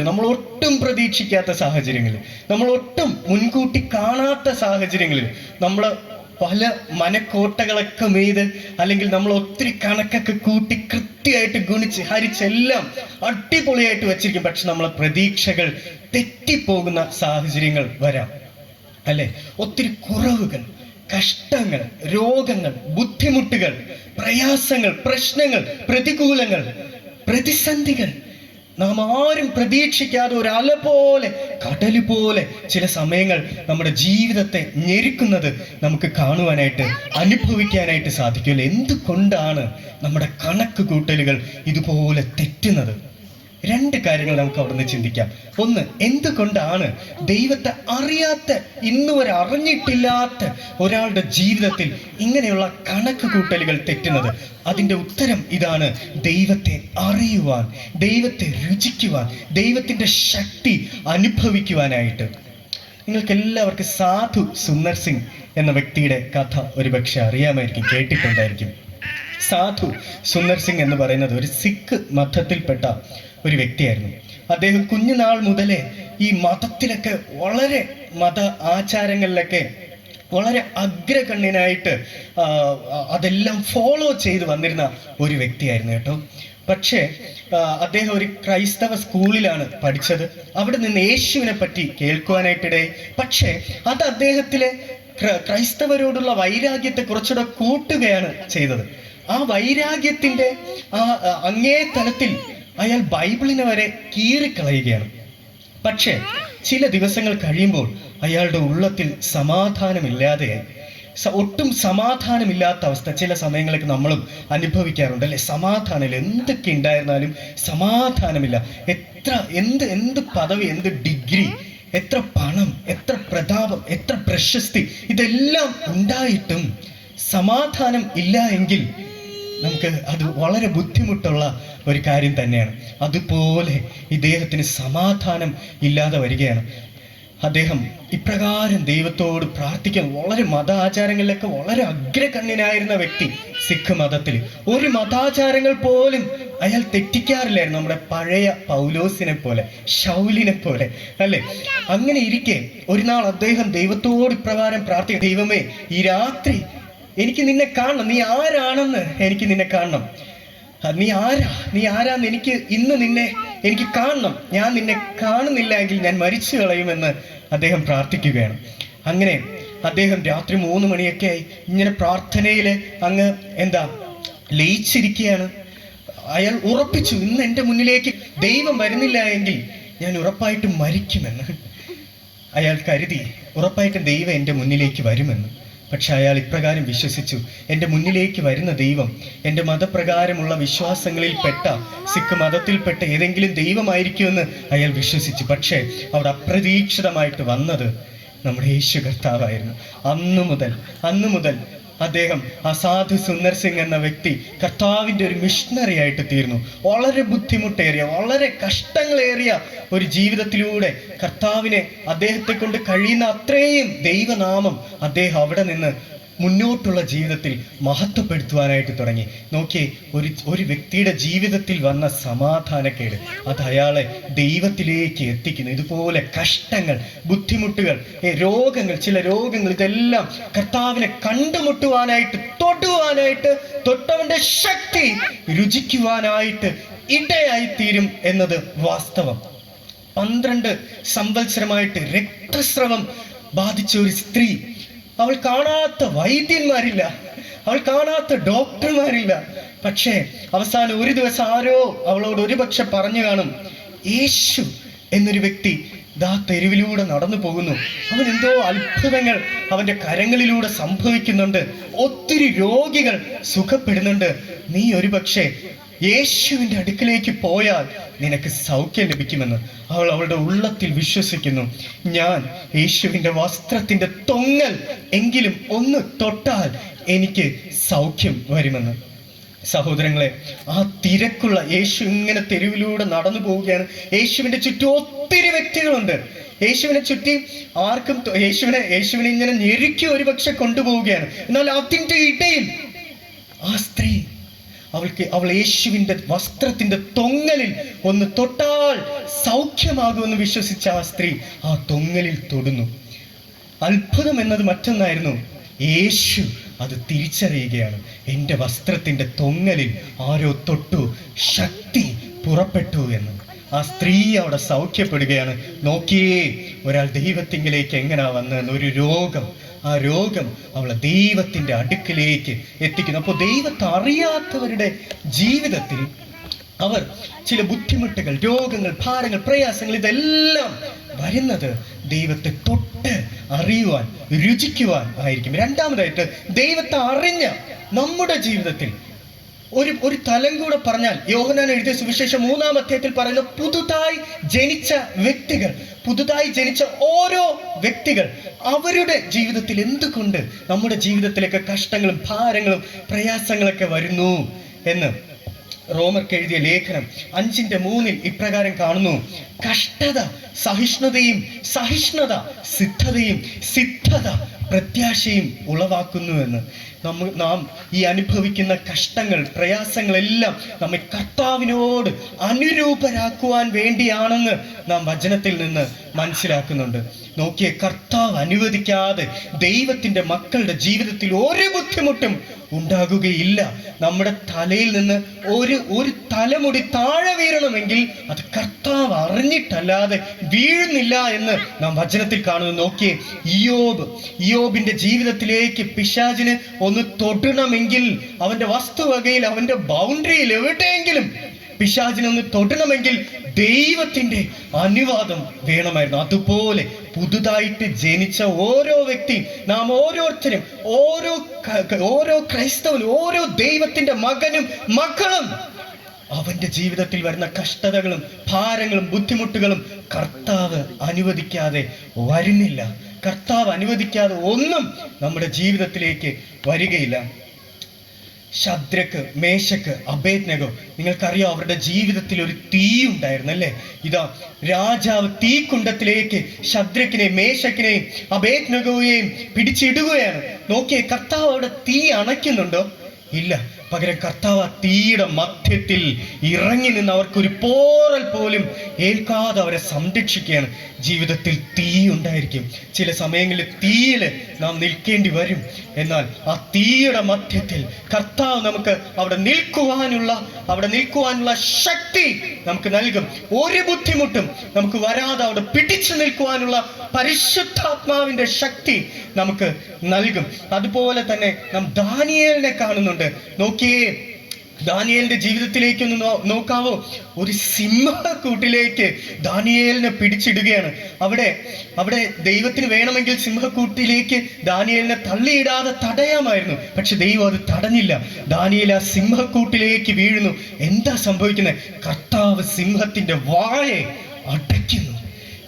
നമ്മൾ ഒട്ടും പ്രതീക്ഷിക്കാത്ത സാഹചര്യങ്ങളിൽ, നമ്മൾ ഒട്ടും മുൻകൂട്ടി കാണാത്ത സാഹചര്യങ്ങളിൽ നമ്മൾ പല മനക്കോട്ടകളൊക്കെ മെയ്ത്, അല്ലെങ്കിൽ നമ്മൾ ഒത്തിരി കണക്കൊക്കെ കൂട്ടി കൃത്യമായിട്ട് ഗുണിച്ച് ഹരിച്ചെല്ലാം അടിപൊളിയായിട്ട് വെച്ചിരിക്കും. പക്ഷെ നമ്മളെ പ്രതീക്ഷകൾ തെറ്റിപ്പോകുന്ന സാഹചര്യങ്ങൾ വരാം അല്ലെ. ഒത്തിരി കുറവുകൾ, കഷ്ടങ്ങൾ, രോഗങ്ങൾ, ബുദ്ധിമുട്ടുകൾ, പ്രയാസങ്ങൾ, പ്രശ്നങ്ങൾ, പ്രതികൂലങ്ങൾ, പ്രതിസന്ധികൾ, നാം ആരും പ്രതീക്ഷിക്കാതെ ഒരു അല പോലെ, കടല് പോലെ ചില സമയങ്ങൾ നമ്മുടെ ജീവിതത്തെ ഞെരുക്കുന്നത് നമുക്ക് കാണുവാനായിട്ട്, അനുഭവിക്കാനായിട്ട് സാധിക്കുമല്ലോ. എന്തുകൊണ്ടാണ് നമ്മുടെ കണക്ക് കൂട്ടലുകൾ ഇതുപോലെ തെറ്റുന്നത്? 2 കാര്യങ്ങൾ നമുക്ക് അവിടെ നിന്ന് ചിന്തിക്കാം. ഒന്ന്, എന്തുകൊണ്ടാണ് ദൈവത്തെ അറിയാത്ത, ഇന്നുവരെ അറിഞ്ഞിട്ടില്ലാത്ത ഒരാളുടെ ജീവിതത്തിൽ ഇങ്ങനെയുള്ള കണക്ക് കൂട്ടലുകൾ തെറ്റുന്നത്? അതിൻ്റെ ഉത്തരം ഇതാണ്: ദൈവത്തെ അറിയുവാൻ, ദൈവത്തെ രുചിക്കുവാൻ, ദൈവത്തിൻ്റെ ശക്തി അനുഭവിക്കുവാനായിട്ട്. നിങ്ങൾക്ക് എല്ലാവർക്കും സാധു സുന്ദർ സിംഗ് എന്ന വ്യക്തിയുടെ കഥ ഒരുപക്ഷെ അറിയാമായിരിക്കും, കേട്ടിട്ടുണ്ടായിരിക്കും. സാധു സുന്ദർ സിംഗ് എന്ന് പറയുന്നത് ഒരു സിഖ് മതത്തിൽപ്പെട്ട ഒരു വ്യക്തിയായിരുന്നു. അദ്ദേഹം കുഞ്ഞുനാൾ മുതലേ ഈ മതത്തിലൊക്കെ വളരെ മത ആചാരങ്ങളിലൊക്കെ വളരെ അഗ്രഗണ്യനായിട്ട് അതെല്ലാം ഫോളോ ചെയ്ത് വന്നിരുന്ന ഒരു വ്യക്തിയായിരുന്നു കേട്ടോ. പക്ഷേ അദ്ദേഹം ഒരു ക്രൈസ്തവ സ്കൂളിലാണ് പഠിച്ചത്. അവിടെ നിന്ന് യേശുവിനെ പറ്റി കേൾക്കുവാനായിട്ടിടയായി. പക്ഷേ അത് അദ്ദേഹത്തിലെ ക്രൈസ്തവരോടുള്ള വൈരാഗ്യത്തെ കുറച്ചുകൂടെ കൂട്ടുകയാണ് ചെയ്തത്. ആ വൈരാഗ്യത്തിൻ്റെ അങ്ങേ തലത്തിൽ അയാൾ ബൈബിളിനെ വരെ കീറിക്കളയുകയാണ്. പക്ഷേ ചില ദിവസങ്ങൾ കഴിയുമ്പോൾ അയാളുടെ ഉള്ളത്തിൽ സമാധാനമില്ലാതെയായി. ഒട്ടും സമാധാനമില്ലാത്ത അവസ്ഥ ചില സമയങ്ങളൊക്കെ നമ്മളും അനുഭവിക്കാറുണ്ട് അല്ലെ. സമാധാനമില്ല, എന്തൊക്കെ ഉണ്ടായിരുന്നാലും സമാധാനമില്ല. എന്ത് പദവി, എന്ത് ഡിഗ്രി, എത്ര പണം, എത്ര പ്രതാപം, എത്ര പ്രശസ്തി, ഇതെല്ലാം ഉണ്ടായിട്ടും സമാധാനം ഇല്ല എങ്കിൽ നമുക്ക് അത് വളരെ ബുദ്ധിമുട്ടുള്ള ഒരു കാര്യം തന്നെയാണ്. അതുപോലെ ഇദ്ദേഹത്തിന് സമാധാനം ഇല്ലാതെ വരികയാണ്. അദ്ദേഹം ഇപ്രകാരം ദൈവത്തോട് പ്രാർത്ഥിക്കാൻ, വളരെ മതാചാരങ്ങളിലൊക്കെ വളരെ അഗ്രഗണ്യനായിരുന്ന വ്യക്തി, സിഖ് മതത്തിൽ ഒരു മതാചാരങ്ങൾ പോലും അയാൾ തെറ്റിക്കാറില്ലായിരുന്നു. നമ്മുടെ പഴയ പൗലോസിനെ പോലെ, ശൗലിനെ പോലെ അല്ലെ. അങ്ങനെ ഇരിക്കെ ഒരു നാൾ അദ്ദേഹം ദൈവത്തോട് ഇപ്രകാരം പ്രാർത്ഥിക്കും: ദൈവമേ, ഈ രാത്രി എനിക്ക് നിന്നെ കാണണം, നീ ആരാണെന്ന് എനിക്ക് നിന്നെ കാണണം, നീ ആരാന്ന് എനിക്ക് കാണണം, ഞാൻ നിന്നെ കാണുന്നില്ല എങ്കിൽ ഞാൻ മരിച്ചു കളയുമെന്ന് അദ്ദേഹം പ്രാർത്ഥിക്കുകയാണ്. അങ്ങനെ അദ്ദേഹം രാത്രി 3 മണിയൊക്കെ ആയി ഇങ്ങനെ പ്രാർത്ഥനയിൽ അങ്ങ് ലയിച്ചിരിക്കുകയാണ്. അയാൾ ഉറപ്പിച്ചു, ഇന്ന് എൻ്റെ മുന്നിലേക്ക് ദൈവം വരുന്നില്ല എങ്കിൽ ഞാൻ ഉറപ്പായിട്ടും മരിക്കുമെന്ന്. അയാൾ കരുതി ഉറപ്പായിട്ടും ദൈവം എൻ്റെ മുന്നിലേക്ക് വരുമെന്ന്. പക്ഷെ അയാൾ ഇപ്രകാരം വിശ്വസിച്ചു: എൻ്റെ മുന്നിലേക്ക് വരുന്ന ദൈവം എൻ്റെ മതപ്രകാരമുള്ള വിശ്വാസങ്ങളിൽപ്പെട്ട, സിഖ് മതത്തിൽപ്പെട്ട ഏതെങ്കിലും ദൈവമായിരിക്കുമെന്ന് അയാൾ വിശ്വസിച്ചു. പക്ഷേ അവിടെ അപ്രതീക്ഷിതമായിട്ട് വന്നത് നമ്മുടെ യേശു കർത്താവായിരുന്നു. അന്നു മുതൽ അദ്ദേഹം, ആ സാധു സുന്ദർ സിംഗ് എന്ന വ്യക്തി, കർത്താവിൻ്റെ ഒരു മിഷണറി ആയിട്ട് തീർന്നു. വളരെ ബുദ്ധിമുട്ടേറിയ, വളരെ കഷ്ടങ്ങളേറിയ ഒരു ജീവിതത്തിലൂടെ കർത്താവിനെ, അദ്ദേഹത്തെ കൊണ്ട് കഴിയുന്ന അത്രയും ദൈവനാമം അദ്ദേഹം അവിടെ നിന്ന് മുന്നോട്ടുള്ള ജീവിതത്തിൽ മഹത്വപ്പെടുത്തുവാനായിട്ട് തുടങ്ങി. നോക്കിയേ, ഒരു വ്യക്തിയുടെ ജീവിതത്തിൽ വന്ന സമാധാനക്കേട് അത് അയാളെ ദൈവത്തിലേക്ക് എത്തിക്കുന്നു. ഇതുപോലെ കഷ്ടങ്ങൾ, ബുദ്ധിമുട്ടുകൾ, രോഗങ്ങൾ, ചില രോഗങ്ങൾ, ഇതെല്ലാം കർത്താവിനെ കണ്ടുമുട്ടുവാനായിട്ട്, തൊട്ടവന്റെ ശക്തി രുചിക്കുവാനായിട്ട് ഇടയായിത്തീരും എന്നത് വാസ്തവം. 12 സംവത്സരമായിട്ട് രക്തസ്രവം ബാധിച്ച ഒരു സ്ത്രീ, അവൾ കാണാത്ത വൈദ്യന്മാരില്ല, അവൾ കാണാത്ത ഡോക്ടർമാരില്ല. പക്ഷേ അവസാനം ഒരു ദിവസം ആരോ അവളോട് ഒരുപക്ഷെ പറഞ്ഞു കാണും, യേശു എന്നൊരു വ്യക്തി ദാ തെരുവിലൂടെ നടന്നു പോകുന്നു, അവൻ എന്തോ അത്ഭുതങ്ങൾ അവന്റെ കരങ്ങളിലൂടെ സംഭവിക്കുന്നുണ്ട്, ഒത്തിരി രോഗികൾ സുഖപ്പെടുന്നുണ്ട്, നീ ഒരുപക്ഷെ യേശുവിൻ്റെ അടുക്കിലേക്ക് പോയാൽ നിനക്ക് സൗഖ്യം ലഭിക്കുമെന്ന് അവൾ അവളുടെ ഉള്ളത്തിൽ വിശ്വസിക്കുന്നു. ഞാൻ യേശുവിൻ്റെ വസ്ത്രത്തിൻ്റെ തൊങ്ങൽ എങ്കിലും ഒന്ന് തൊട്ടാൽ എനിക്ക് സൗഖ്യം വരുമെന്ന്. സഹോദരങ്ങളെ, ആ തിരക്കുള്ള യേശു ഇങ്ങനെ തെരുവിലൂടെ നടന്നു പോവുകയാണ്. യേശുവിൻ്റെ ചുറ്റും ഒത്തിരി വ്യക്തികളുണ്ട്. യേശുവിനെ ചുറ്റി ആർക്കും യേശുവിനെ ഇങ്ങനെ ഞെരുക്കി ഒരുപക്ഷെ കൊണ്ടുപോവുകയാണ്. എന്നാൽ അതിൻ്റെ ഇടയിൽ ആ സ്ത്രീ, അവൾ യേശുവിൻ്റെ വസ്ത്രത്തിൻ്റെ തൊങ്ങലിൽ ഒന്ന് തൊട്ടാൽ സൗഖ്യമാകുമെന്ന് വിശ്വസിച്ച ആ സ്ത്രീ ആ തൊങ്ങലിൽ തൊടുന്നു. അത്ഭുതം എന്നത് മറ്റൊന്നായിരുന്നു. യേശു അത് തിരിച്ചറിയുകയാണ്. എൻ്റെ വസ്ത്രത്തിൻ്റെ തൊങ്ങലിൽ ആരോ തൊട്ടു, ശക്തി പുറപ്പെട്ടു എന്ന്. ആ സ്ത്രീ അവിടെ സൗഖ്യപ്പെടുകയാണ്. നോക്കിയേ, ഒരാൾ ദൈവത്തിങ്കിലേക്ക് എങ്ങനെയാ വന്നതെന്ന്. ഒരു രോഗം, ആ രോഗം അവളെ ദൈവത്തിൻ്റെ അടുക്കിലേക്ക് എത്തിക്കുന്നു. അപ്പോൾ ദൈവത്തെ അറിയാത്തവരുടെ ജീവിതത്തിൽ അവർ ചില ബുദ്ധിമുട്ടുകൾ, രോഗങ്ങൾ, ഭാരങ്ങൾ, പ്രയാസങ്ങൾ, ഇതെല്ലാം വരുന്നത് ദൈവത്തെ തൊട്ട് അറിയുവാൻ, രുചിക്കുവാൻ ആയിരിക്കും. രണ്ടാമതായിട്ട്, ദൈവത്തെ അറിഞ്ഞ നമ്മുടെ ജീവിതത്തിൽ ഒരു തലം കൂടെ പറഞ്ഞാൽ, യോഹന്നാൻ എഴുതിയ സുവിശേഷം 3-ാം അധ്യായത്തിൽ പറയുന്ന പുതുതായി ജനിച്ച വ്യക്തികൾ, പുതുതായി ജനിച്ച ഓരോ വ്യക്തികൾ, അവരുടെ ജീവിതത്തിൽ എന്തുകൊണ്ട് നമ്മുടെ ജീവിതത്തിലേക്ക് കഷ്ടങ്ങളും ഭാരങ്ങളും പ്രയാസങ്ങളൊക്കെ വരുന്നു എന്ന് റോമർക്ക് എഴുതിയ ലേഖനം 5:3 ഇപ്രകാരം കാണുന്നു: കഷ്ടത സഹിഷ്ണുതയും, സഹിഷ്ണുത സിദ്ധതയും, സിദ്ധത പ്രത്യാശയും ഉളവാക്കുന്നു എന്ന്. നാം ഈ അനുഭവിക്കുന്ന കഷ്ടങ്ങൾ, പ്രയാസങ്ങളെല്ലാം നമ്മെ കർത്താവിനോട് അനുരൂപരാക്കുവാൻ വേണ്ടിയാണെന്ന് നാം വചനത്തിൽ നിന്ന് മനസ്സിലാക്കുന്നുണ്ട്. നോക്കിയേ, കർത്താവ് അനുവദിക്കാതെ ദൈവത്തിൻ്റെ മക്കളുടെ ജീവിതത്തിൽ ഒരു ബുദ്ധിമുട്ടും ഉണ്ടാകുകയില്ല. നമ്മുടെ തലയിൽ നിന്ന് ഒരു തലമുടി താഴെ വീഴണമെങ്കിൽ അത് കർത്താവ് അറിഞ്ഞിട്ടല്ലാതെ വീഴുന്നില്ല എന്ന് നാം വചനത്തിൽ കാണുന്നു. നോക്കിയേ, ഇയ്യോബിന്റെ ജീവിതത്തിലേക്ക് പിശാചിന് ഒന്ന് തൊടണമെങ്കിൽ, അവന്റെ വസ്തുവകയിൽ, അവന്റെ ബൗണ്ടറിയിൽ എവിടെയെങ്കിലും പിശാചിനൊന്ന് തൊടണമെങ്കിൽ ദൈവത്തിൻ്റെ അനുവാദം വേണമായിരുന്നു. അതുപോലെ പുതുതായിട്ട് ജനിച്ച ഓരോ വ്യക്തി, നാം ഓരോരുത്തരും, ഓരോ ക്രൈസ്തവനും, ഓരോ ദൈവത്തിൻ്റെ മകനും മക്കളും, അവന്റെ ജീവിതത്തിൽ വരുന്ന കഷ്ടതകളും ഭാരങ്ങളും ബുദ്ധിമുട്ടുകളും കർത്താവ് അനുവദിക്കാതെ വരുന്നില്ല. കർത്താവ് അനുവദിക്കാതെ ഒന്നും നമ്മുടെ ജീവിതത്തിലേക്ക് വരികയില്ല. ശദ്രക്ക്, മേശക്ക്, അബേദ്നെഗോ, നിങ്ങൾക്കറിയാം, അവരുടെ ജീവിതത്തിൽ ഒരു തീ ഉണ്ടായിരുന്നു അല്ലേ? ഇതാ രാജാവ് തീക്കുണ്ടത്തിലേക്ക് ശദ്രക്കിനെയും മേശക്കിനെയും അബേദ്നെഗോയെയും പിടിച്ചിടുകയാണ്. നോക്കിയേ, കർത്താവ് അവിടെ തീ അണയ്ക്കുന്നുണ്ടോ? ഇല്ല. പകരം കർത്താവ് തീയുടെ മധ്യത്തിൽ ഇറങ്ങി നിന്ന് അവർക്കൊരു പോറൽ പോലും ഏൽക്കാതെ അവരെ സംരക്ഷിക്കുകയാണ്. ജീവിതത്തിൽ തീ ഉണ്ടായിരിക്കും. ചില സമയങ്ങളിൽ തീയിൽ നാം നിൽക്കേണ്ടി വരും. എന്നാൽ ആ തീയുടെ മധ്യത്തിൽ കർത്താവ് നമുക്ക് അവിടെ നിൽക്കുവാനുള്ള ശക്തി നമുക്ക് നൽകും. ഒരു ബുദ്ധിമുട്ടും നമുക്ക് വരാതെ അവിടെ പിടിച്ചു നിൽക്കുവാനുള്ള പരിശുദ്ധാത്മാവിന്റെ ശക്തി നമുക്ക് നൽകും. അതുപോലെ തന്നെ നാം ദാനിയേലിനെ കാണുന്നുണ്ട്. നോക്കിയേ, ദാനിയേലിന്റെ ജീവിതത്തിലേക്ക് ഒന്ന് നോക്കാവോ? ഒരു സിംഹക്കൂട്ടിലേക്ക് ദാനിയേലിനെ പിടിച്ചിടുകയാണ്. അവിടെ ദൈവത്തിന് വേണമെങ്കിൽ സിംഹക്കൂട്ടിലേക്ക് ദാനിയേലിനെ തള്ളിയിടാതെ തടയാമായിരുന്നു. പക്ഷെ ദൈവം അത് തടഞ്ഞില്ല. ദാനിയേൽ ആ സിംഹക്കൂട്ടിലേക്ക് വീഴുന്നു. എന്താ സംഭവിക്കുന്നത്? കർത്താവ് സിംഹത്തിന്റെ വായെ അടയ്ക്കുന്നു.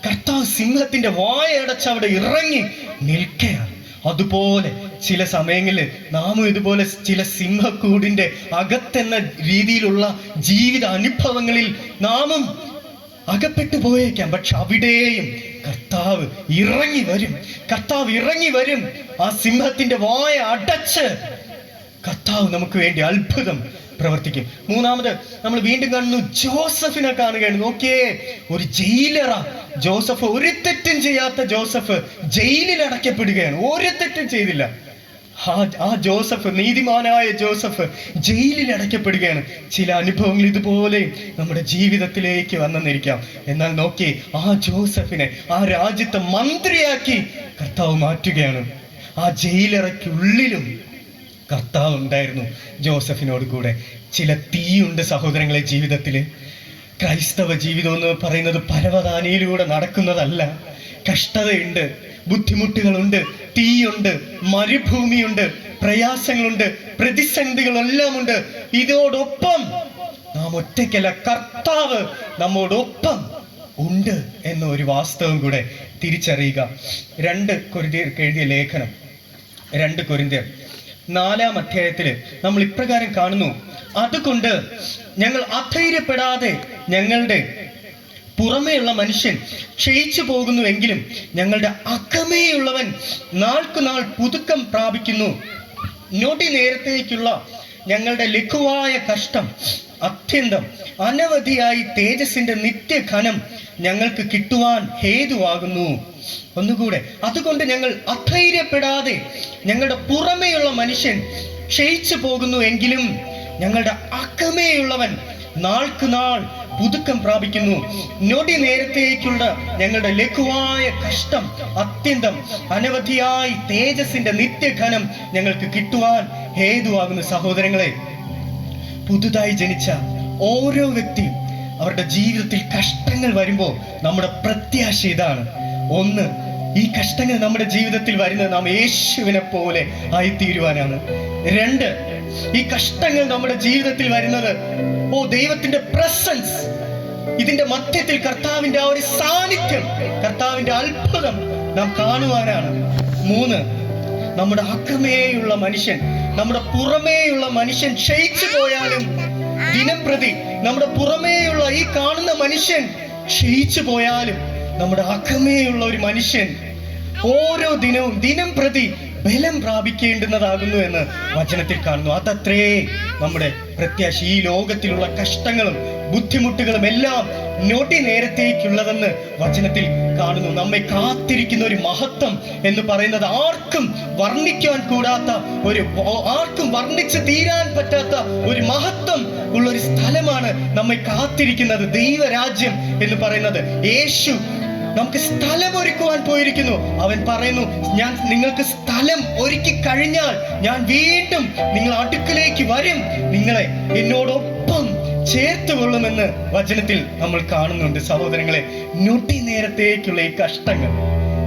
കർത്താവ് സിംഹത്തിന്റെ വായ അടച്ച് അവിടെ ഇറങ്ങി നിൽക്കുകയാണ്. അതുപോലെ ചില സമയങ്ങളിൽ നാമും ഇതുപോലെ ചില സിംഹക്കൂടിന്റെ അകത്തെന്ന രീതിയിലുള്ള ജീവിത അനുഭവങ്ങളിൽ നാമും അകപ്പെട്ടു പോയേക്കാം. പക്ഷെ അവിടെയും കർത്താവ് ഇറങ്ങി വരും. കർത്താവ് ഇറങ്ങി വരും. ആ സിംഹത്തിന്റെ വായ അടച്ച് കർത്താവ് നമുക്ക് വേണ്ടി അത്ഭുതം പ്രവർത്തിക്കും. മൂന്നാമത് നമ്മൾ വീണ്ടും കാണുന്നു, ജോസഫിനെ കാണുകയാണ്. നോക്കിയേ, ഒരു ജയിലറ ജോസഫ്. ഒരു തെറ്റും ചെയ്യാത്ത ജോസഫ് ജയിലിൽ അടയ്ക്കപ്പെടുകയാണ്. ഒരു തെറ്റും ചെയ്തില്ല. ആ ജോസഫ്, നീതിമാനായ ജോസഫ് ജയിലിൽ അടയ്ക്കപ്പെടുകയാണ്. ചില അനുഭവങ്ങൾ ഇതുപോലെ നമ്മുടെ ജീവിതത്തിലേക്ക് വന്നെന്നിരിക്കാം. എന്നാൽ നോക്കി, ആ ജോസഫിനെ ആ രാജ്യത്തെ മന്ത്രിയാക്കി കർത്താവ് മാറ്റുകയാണ്. ആ ജയിലറയ്ക്കുള്ളിലും കർത്താവ് ഉണ്ടായിരുന്നു ജോസഫിനോട് കൂടെ. ചില തീയുണ്ട് സഹോദരങ്ങളെ ജീവിതത്തില്. ക്രൈസ്തവ ജീവിതം എന്ന് പറയുന്നത് പരവതാനിയിലൂടെ നടക്കുന്നതല്ല. കഷ്ടതയുണ്ട്, ബുദ്ധിമുട്ടുകളുണ്ട്, തീയുണ്ട്, മരുഭൂമിയുണ്ട്, പ്രയാസങ്ങളുണ്ട്, പ്രതിസന്ധികളെല്ലാം ഉണ്ട്. ഇതോടൊപ്പം നാം ഒറ്റയ്ക്കല്ല, കർത്താവ് നമ്മോടൊപ്പം ഉണ്ട് എന്ന ഒരു വാസ്തവം കൂടെ തിരിച്ചറിയുക. 2 കൊരിന്ത്യർക്ക് എഴുതിയ ലേഖനം, 2 കൊരിന്ത്യർ 4-ാം അധ്യായത്തില് നമ്മൾ ഇപ്രകാരം കാണുന്നു, അതുകൊണ്ട് ഞങ്ങൾ അധൈര്യപ്പെടാതെ ഞങ്ങളുടെ പുറമേയുള്ള മനുഷ്യൻ ക്ഷയിച്ചു പോകുന്നുവെങ്കിലും ഞങ്ങളുടെ അകമേയുള്ളവൻ നാൾക്കുനാൾ പുതുക്കം പ്രാപിക്കുന്നു. ഞൊടി നേരത്തേക്കുള്ള ഞങ്ങളുടെ ലഘുവായ കഷ്ടം അത്യന്തം അനവധിയായി തേജസ്സിന്റെ നിത്യഘനം ഞങ്ങൾക്ക് കിട്ടുവാൻ ഹേതുവാകുന്നു. ഒന്നുകൂടെ, അതുകൊണ്ട് ഞങ്ങൾ അധൈര്യപ്പെടാതെ ഞങ്ങളുടെ പുറമേയുള്ള മനുഷ്യൻ ക്ഷയിച്ചു പോകുന്നു എങ്കിലും ഞങ്ങളുടെ അകമേയുള്ളവൻ നാൾക്കുനാൾ പുതുക്കം പ്രാപിക്കുന്നു. ഞൊടി നേരത്തേക്കുള്ള ഞങ്ങളുടെ ലഘുവായ കഷ്ടം അത്യന്തം അനവധിയായി തേജസ്സിന്റെ നിത്യഘനം ഞങ്ങൾക്ക് കിട്ടുവാൻ ഹേതുവാകുന്നു. സഹോദരങ്ങളെ, പുതുതായി ജനിച്ച ഓരോ വ്യക്തിയും അവരുടെ ജീവിതത്തിൽ കഷ്ടങ്ങൾ വരുമ്പോൾ നമ്മുടെ പ്രത്യാശ ഇതാണ്. 1, ഈ കഷ്ടങ്ങൾ നമ്മുടെ ജീവിതത്തിൽ വരുന്നത് നാം യേശുവിനെ പോലെ ആയിത്തീരുവാനാണ്. 2, ഈ കഷ്ടങ്ങൾ നമ്മുടെ ജീവിതത്തിൽ വരുന്നത് ദൈവത്തിന്റെ പ്രസൻസ്, ഇതിന്റെ മധ്യത്തിൽ കർത്താവിന്റെ ആ ഒരു സാന്നിധ്യം, കർത്താവിന്റെ അത്ഭുതം നാം കാണുവാനാണ്. 3, നമ്മുടെ അകമേയുള്ള മനുഷ്യൻ, നമ്മുടെ പുറമേയുള്ള മനുഷ്യൻ ക്ഷയിച്ചു പോയാലും ദിനംപ്രതി നമ്മുടെ പുറമേയുള്ള ഈ കാണുന്ന മനുഷ്യൻ ക്ഷയിച്ചു പോയാലും നമ്മുടെ അകമേയുള്ള ഒരു മനുഷ്യൻ ഓരോ ദിനവും ദിനം പ്രതി ബലം പ്രാപിക്കേണ്ടുന്നതാകുന്നു എന്ന് വചനത്തിൽ കാണുന്നു. അതത്രേ നമ്മുടെ പ്രത്യാശ. ഈ ലോകത്തിലുള്ള കഷ്ടങ്ങളും ബുദ്ധിമുട്ടുകളും എല്ലാം ഞൊടി നേരത്തേക്കുള്ളതെന്ന് വചനത്തിൽ കാണുന്നു. നമ്മെ കാത്തിരിക്കുന്ന ഒരു മഹത്വം എന്ന് പറയുന്നത് ആർക്കും വർണ്ണിക്കാൻ കൂടാത്ത ആർക്കും വർണ്ണിച്ച് തീരാൻ പറ്റാത്ത ഒരു മഹത്വം ഉള്ള ഒരു സ്ഥലമാണ് നമ്മെ കാത്തിരിക്കുന്നത്. ദൈവരാജ്യം എന്ന് പറയുന്നത്. യേശു നമുക്ക് സ്ഥലം ഒരുക്കുവാൻ പോയിരിക്കുന്നു. അവൻ പറയുന്നു, ഞാൻ നിങ്ങൾക്ക് സ്ഥലം ഒരുക്കി കഴിഞ്ഞാൽ ഞാൻ വീണ്ടും നിങ്ങളുടെ അടുക്കലേക്ക് വരും, നിങ്ങളെ എന്നോടൊപ്പം ചേർത്തുകൊള്ളുമെന്ന് വചനത്തിൽ നമ്മൾ കാണുന്നുണ്ട്. സഹോദരങ്ങളെ, ഞൊടി നേരത്തേക്കുള്ള ഈ കഷ്ടങ്ങൾ,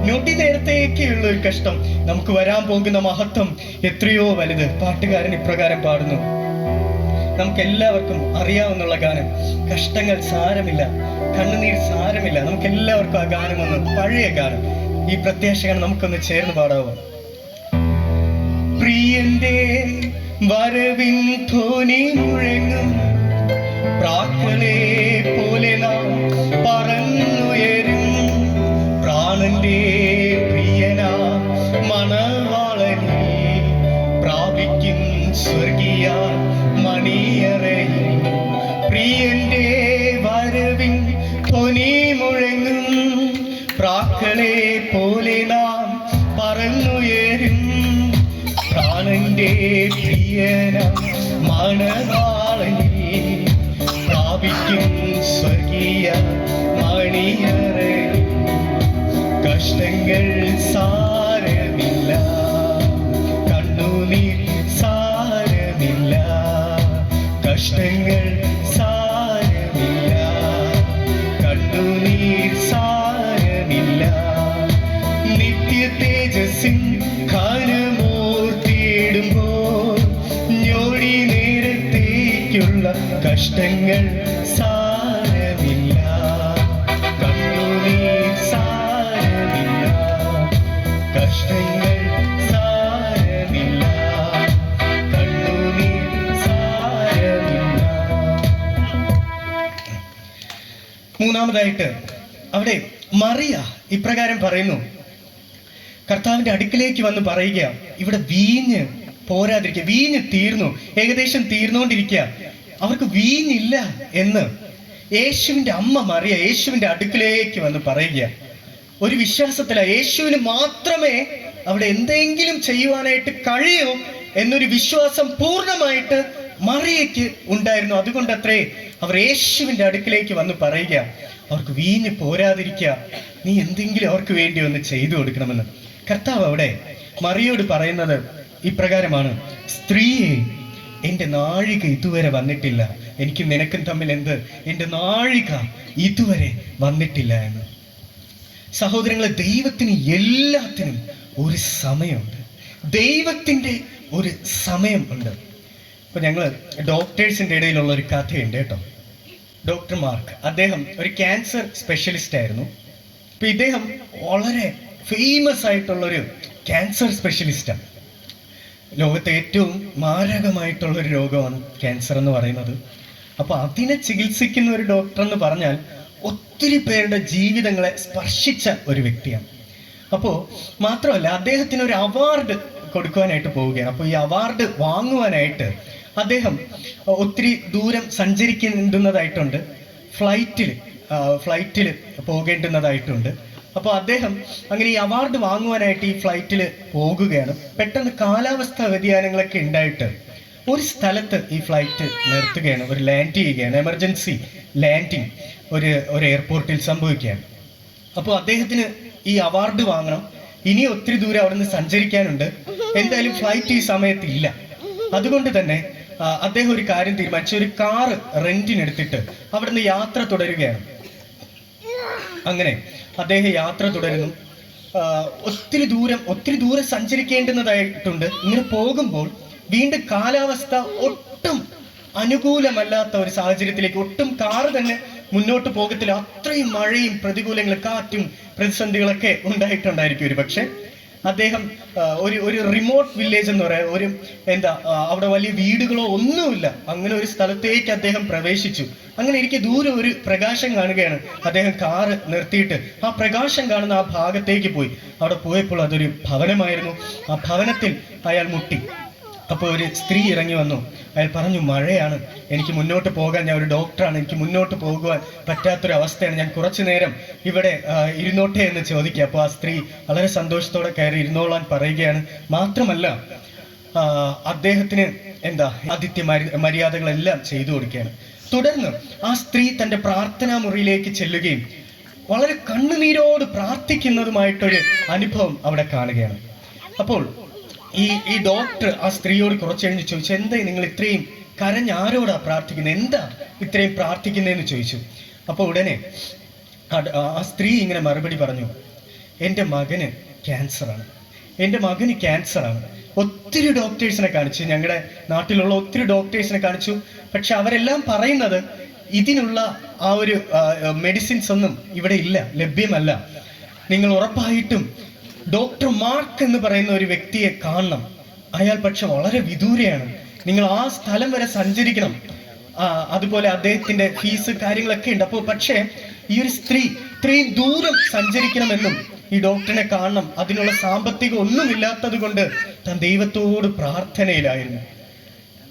ഞൊടി നേരത്തേക്കുള്ള ഒരു കഷ്ടം, നമുക്ക് വരാൻ പോകുന്ന മഹത്വം എത്രയോ വലുത്. പാട്ടുകാരൻ ഇപ്രകാരം പാടുന്നു, നമുക്ക് എല്ലാവർക്കും അറിയാവുന്നുള്ള ഗാനം, കഷ്ടങ്ങൾ സാരമില്ല, കണ്ണുനീർ സാരമില്ല. നമുക്ക് എല്ലാവർക്കും ആ ഗാനം ഒന്ന്, പഴയ ഗാനം, ഈ പ്രത്യാശ ഗാനം നമുക്കൊന്ന് ചേർന്ന് പാടാവോ? പ്രിയന്റെ വരവിൻ ധ്വനി മുഴങ്ങും പ്രാക്കളെ പോലെ നാം പറന്നുയരും, പ്രാണന്റെ പ്രിയനാ മണവാളനെ പ്രാപിക്കും സ്വർഗീയ മണിയറയിൽ. പ്രിയന്റെ വരവിൻ ധ്വനി മുഴങ്ങും പ്രാക്കളെ പോലെ നാം പറന്നുയരും, പ്രാണന്റെ പ്രിയന മണവാളനെ പ്രാപിക്കും സ്വർഗീയ മണിയറയിൽ. കഷ്ടങ്ങൾ സാരമില്ല, കണ്ണുനീർ സാരമില്ല, കഷ്ടങ്ങൾ സാരമില്ല, കണ്ണുനീർ സാരമില്ല. നിത്യ തേജസ്സിൻ ഘനമോർത്തിടുമ്പോൾ ഞൊടി നേരത്തേക്കുള്ള കഷ്ടങ്ങൾ സാരമില്ല, കണ്ണുനീർ സാരമില്ല, മൂന്നാമതായിട്ട് അവിടെ മറിയ ഇപ്രകാരം പറയുന്നു, കർത്താവിന്റെ അടുക്കിലേക്ക് വന്ന് പറയുക, ഇവിടെ വീഞ്ഞ് പോരാതിരിക്കുക, വീഞ്ഞ് തീർന്നു, ഏകദേശം തീർന്നുകൊണ്ടിരിക്കുക, അവർക്ക് വീഞ്ഞില്ല എന്ന് യേശുവിന്റെ അമ്മ മറിയ യേശുവിന്റെ അടുക്കിലേക്ക് വന്ന് പറയുക. ഒരു വിശ്വാസത്തില യേശുവിന് മാത്രമേ അവിടെ എന്തെങ്കിലും ചെയ്യുവാനായിട്ട് കഴിയൂ എന്നൊരു വിശ്വാസം പൂർണ്ണമായിട്ട് മറിയയ്ക്ക് ഉണ്ടായിരുന്നു. അതുകൊണ്ടത്രേ അവർ യേശുവിന്റെ അടുക്കിലേക്ക് വന്ന് പറയുക, അവർക്ക് വീഞ്ഞ് പോരാതിരിക്കുക, നീ എന്തെങ്കിലും അവർക്ക് വേണ്ടി ഒന്ന് ചെയ്തു കൊടുക്കണമെന്ന്. കർത്താവ് അവിടെ മറിയോട് പറയുന്നത് ഇപ്രകാരമാണ്, സ്ത്രീയെ, എൻ്റെ നാഴിക ഇതുവരെ വന്നിട്ടില്ല, എനിക്ക് നിനക്കും തമ്മിൽ എന്ത്, എൻ്റെ നാഴിക ഇതുവരെ വന്നിട്ടില്ല എന്ന്. സഹോദരങ്ങളെ, ദൈവത്തിന് എല്ലാത്തിനും ഒരു സമയമുണ്ട്. ദൈവത്തിൻ്റെ ഒരു സമയം ഉണ്ട്. ഇപ്പൊ ഞങ്ങള് ഡോക്ടേഴ്സിന്റെ ഇടയിലുള്ള ഒരു കഥയുണ്ട് കേട്ടോ. ഡോക്ടർ മാർക്ക്, അദ്ദേഹം ഒരു ക്യാൻസർ സ്പെഷ്യലിസ്റ്റ് ആയിരുന്നു. ഇപ്പൊ ഇദ്ദേഹം വളരെ ഫേമസ് ആയിട്ടുള്ളൊരു ക്യാൻസർ സ്പെഷ്യലിസ്റ്റാണ്. ലോകത്തെ ഏറ്റവും മാരകമായിട്ടുള്ളൊരു രോഗമാണ് ക്യാൻസർ എന്ന് പറയുന്നത്. അപ്പോൾ അതിനെ ചികിത്സിക്കുന്ന ഒരു ഡോക്ടർ എന്ന് പറഞ്ഞാൽ ഒത്തിരി പേരുടെ ജീവിതങ്ങളെ സ്പർശിച്ച ഒരു വ്യക്തിയാണ്. അപ്പോൾ മാത്രമല്ല, അദ്ദേഹത്തിന് ഒരു അവാർഡ് കൊടുക്കുവാനായിട്ട് പോവുകയാണ്. അപ്പോൾ ഈ അവാർഡ് വാങ്ങുവാനായിട്ട് അദ്ദേഹം ഒത്തിരി ദൂരം സഞ്ചരിക്കേണ്ടുന്നതായിട്ടുണ്ട്, ഫ്ലൈറ്റിൽ പോകേണ്ടുന്നതായിട്ടുണ്ട്. അപ്പോൾ അദ്ദേഹം അങ്ങനെ ഈ അവാർഡ് വാങ്ങുവാനായിട്ട് ഈ ഫ്ലൈറ്റിൽ പോകുകയാണ്. പെട്ടെന്ന് കാലാവസ്ഥാ വ്യതിയാനങ്ങളൊക്കെ ഉണ്ടായിട്ട് ഒരു സ്ഥലത്ത് ഈ ഫ്ലൈറ്റ് നിർത്തുകയാണ്, ഒരു ലാൻഡ് ചെയ്യുകയാണ്, എമർജൻസി ലാൻഡിങ് ഒരു എയർപോർട്ടിൽ സംഭവിക്കുകയാണ്. അപ്പോൾ അദ്ദേഹത്തിന് ഈ അവാർഡ് വാങ്ങണം, ഇനി ഒത്തിരി ദൂരം അവിടെ നിന്ന് സഞ്ചരിക്കാനുണ്ട്, എന്തായാലും ഫ്ലൈറ്റ് ഈ സമയത്ത് ഇല്ല. അതുകൊണ്ട് തന്നെ അദ്ദേഹം ഒരു കാര്യം തീരുമാനിച്ചു, ഒരു കാറ് റെന്റിനെടുത്തിട്ട് അവിടെ നിന്ന് യാത്ര തുടരുകയാണ്. അങ്ങനെ അദ്ദേഹം യാത്ര തുടരുന്നു. ഒത്തിരി ദൂരം സഞ്ചരിക്കേണ്ടുന്നതായിട്ടുണ്ട്. ഇങ്ങനെ പോകുമ്പോൾ വീണ്ടും കാലാവസ്ഥ ഒട്ടും അനുകൂലമല്ലാത്ത ഒരു സാഹചര്യത്തിലേക്ക്, ഒട്ടും കാറ് തന്നെ മുന്നോട്ട് പോകത്തില്ല. അത്രയും മഴയും പ്രതികൂലങ്ങളും കാറ്റും പ്രതിസന്ധികളൊക്കെ ഉണ്ടായിട്ടുണ്ടായിരിക്കും ഒരു പക്ഷെ. അദ്ദേഹം ഒരു റിമോട്ട് വില്ലേജ് എന്ന് പറയാം, അവിടെ വലിയ വീടുകളോ ഒന്നുമില്ല, അങ്ങനെ ഒരു സ്ഥലത്തേക്ക് അദ്ദേഹം പ്രവേശിച്ചു. അങ്ങനെ ഇരിക്കെ ദൂരെ ഒരു പ്രകാശം കാണുകയാണ്. അദ്ദേഹം കാറ് നിർത്തിയിട്ട് ആ പ്രകാശം കാണുന്ന ആ ഭാഗത്തേക്ക് പോയി. അവിടെ പോയപ്പോൾ അതൊരു ഭവനമായിരുന്നു. ആ ഭവനത്തിൽ അയാൾ മുട്ടി. അപ്പോൾ ഒരു സ്ത്രീ ഇറങ്ങി വന്നു. അയാൾ പറഞ്ഞു, മഴയാണ്, എനിക്ക് മുന്നോട്ട് പോകാൻ, ഞാൻ ഒരു ഡോക്ടറാണ്, എനിക്ക് മുന്നോട്ട് പോകുവാൻ പറ്റാത്തൊരവസ്ഥയാണ്, ഞാൻ കുറച്ചു നേരം ഇവിടെ ഇരുന്നോട്ടെ എന്ന് ചോദിക്കുക. അപ്പോൾ ആ സ്ത്രീ വളരെ സന്തോഷത്തോടെ കയറി ഇരുന്നോളാൻ പറയുകയാണ്. മാത്രമല്ല അദ്ദേഹത്തിന് ആതിഥ്യ മര്യാദകളെല്ലാം ചെയ്തു കൊടുക്കുകയാണ്. തുടർന്ന് ആ സ്ത്രീ തൻ്റെ പ്രാർത്ഥനാ മുറിയിലേക്ക് ചെല്ലുകയും വളരെ കണ്ണുനീരോട് പ്രാർത്ഥിക്കുന്നതുമായിട്ടൊരു അനുഭവം അവിടെ കാണുകയാണ്. അപ്പോൾ ഈ ഡോക്ടർ ആ സ്ത്രീയോട് കുറച്ച് കഴിഞ്ഞ് ചോദിച്ചു, എന്താ നിങ്ങൾ ഇത്രയും കരഞ്ഞ് ആരോടാ പ്രാർത്ഥിക്കുന്നത്, എന്താ ഇത്രയും പ്രാർത്ഥിക്കുന്നതെന്ന് ചോദിച്ചു. അപ്പോൾ ഉടനെ ആ സ്ത്രീ ഇങ്ങനെ മറുപടി പറഞ്ഞു, എൻ്റെ മകന് ക്യാൻസറാണ്. ഒത്തിരി ഡോക്ടേഴ്സിനെ കാണിച്ചു, ഞങ്ങളുടെ നാട്ടിലുള്ള ഒത്തിരി ഡോക്ടേഴ്സിനെ കാണിച്ചു. പക്ഷെ അവരെല്ലാം പറയുന്നത് ഇതിനുള്ള ആ ഒരു മെഡിസിൻസ് ഒന്നും ഇവിടെ ഇല്ല, ലഭ്യമല്ല. നിങ്ങൾ ഉറപ്പായിട്ടും ഡോക്ടർ മാർക്ക് എന്ന് പറയുന്ന ഒരു വ്യക്തിയെ കാണണം. അയാൾ പക്ഷെ വളരെ വിദൂരെയാണ്, നിങ്ങൾ ആ സ്ഥലം വരെ സഞ്ചരിക്കണം. അതുപോലെ അദ്ദേഹത്തിന്റെ ഫീസ് കാര്യങ്ങളൊക്കെ ഉണ്ട്. അപ്പോൾ പക്ഷേ ഈ ഒരു സ്ത്രീ ഇത്രയും ദൂരം സഞ്ചരിക്കണമെന്നും ഈ ഡോക്ടറിനെ കാണണം, അതിനുള്ള സാമ്പത്തികം ഒന്നുമില്ലാത്തത് കൊണ്ട് താൻ ദൈവത്തോട് പ്രാർത്ഥനയിലായിരുന്നു.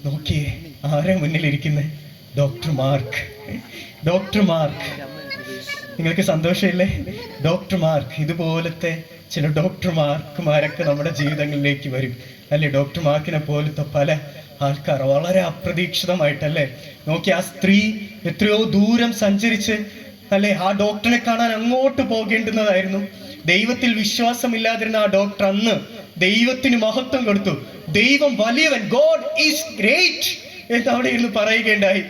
നോക്കിയേ, ആരെ മുന്നിലിരിക്കുന്നത്? Doctor mark. നിങ്ങൾക്ക് സന്തോഷമില്ലേ? Doctor mark. ഇതുപോലത്തെ ചില ഡോക്ടർമാർക്കുമാരൊക്കെ നമ്മുടെ ജീവിതങ്ങളിലേക്ക് വരും അല്ലെ? ഡോക്ടർ മാർക്കിനെ പോലത്തെ പല ആൾക്കാർ വളരെ അപ്രതീക്ഷിതമായിട്ടല്ലേ. നോക്കി, ആ സ്ത്രീ എത്രയോ ദൂരം സഞ്ചരിച്ച് അല്ലെ ആ ഡോക്ടറെ കാണാൻ അങ്ങോട്ട് പോകേണ്ടുന്നതായിരുന്നു. ദൈവത്തിൽ വിശ്വാസമില്ലാതിരുന്ന ആ ഡോക്ടർ അന്ന് ദൈവത്തിന് മഹത്വം കൊടുത്തു. ദൈവം വലിയവൻ, ഗോഡ് ഈസ് ഗ്രേറ്റ് എന്ന് അവിടെ ഇരുന്ന് പറയുകയുണ്ടായി.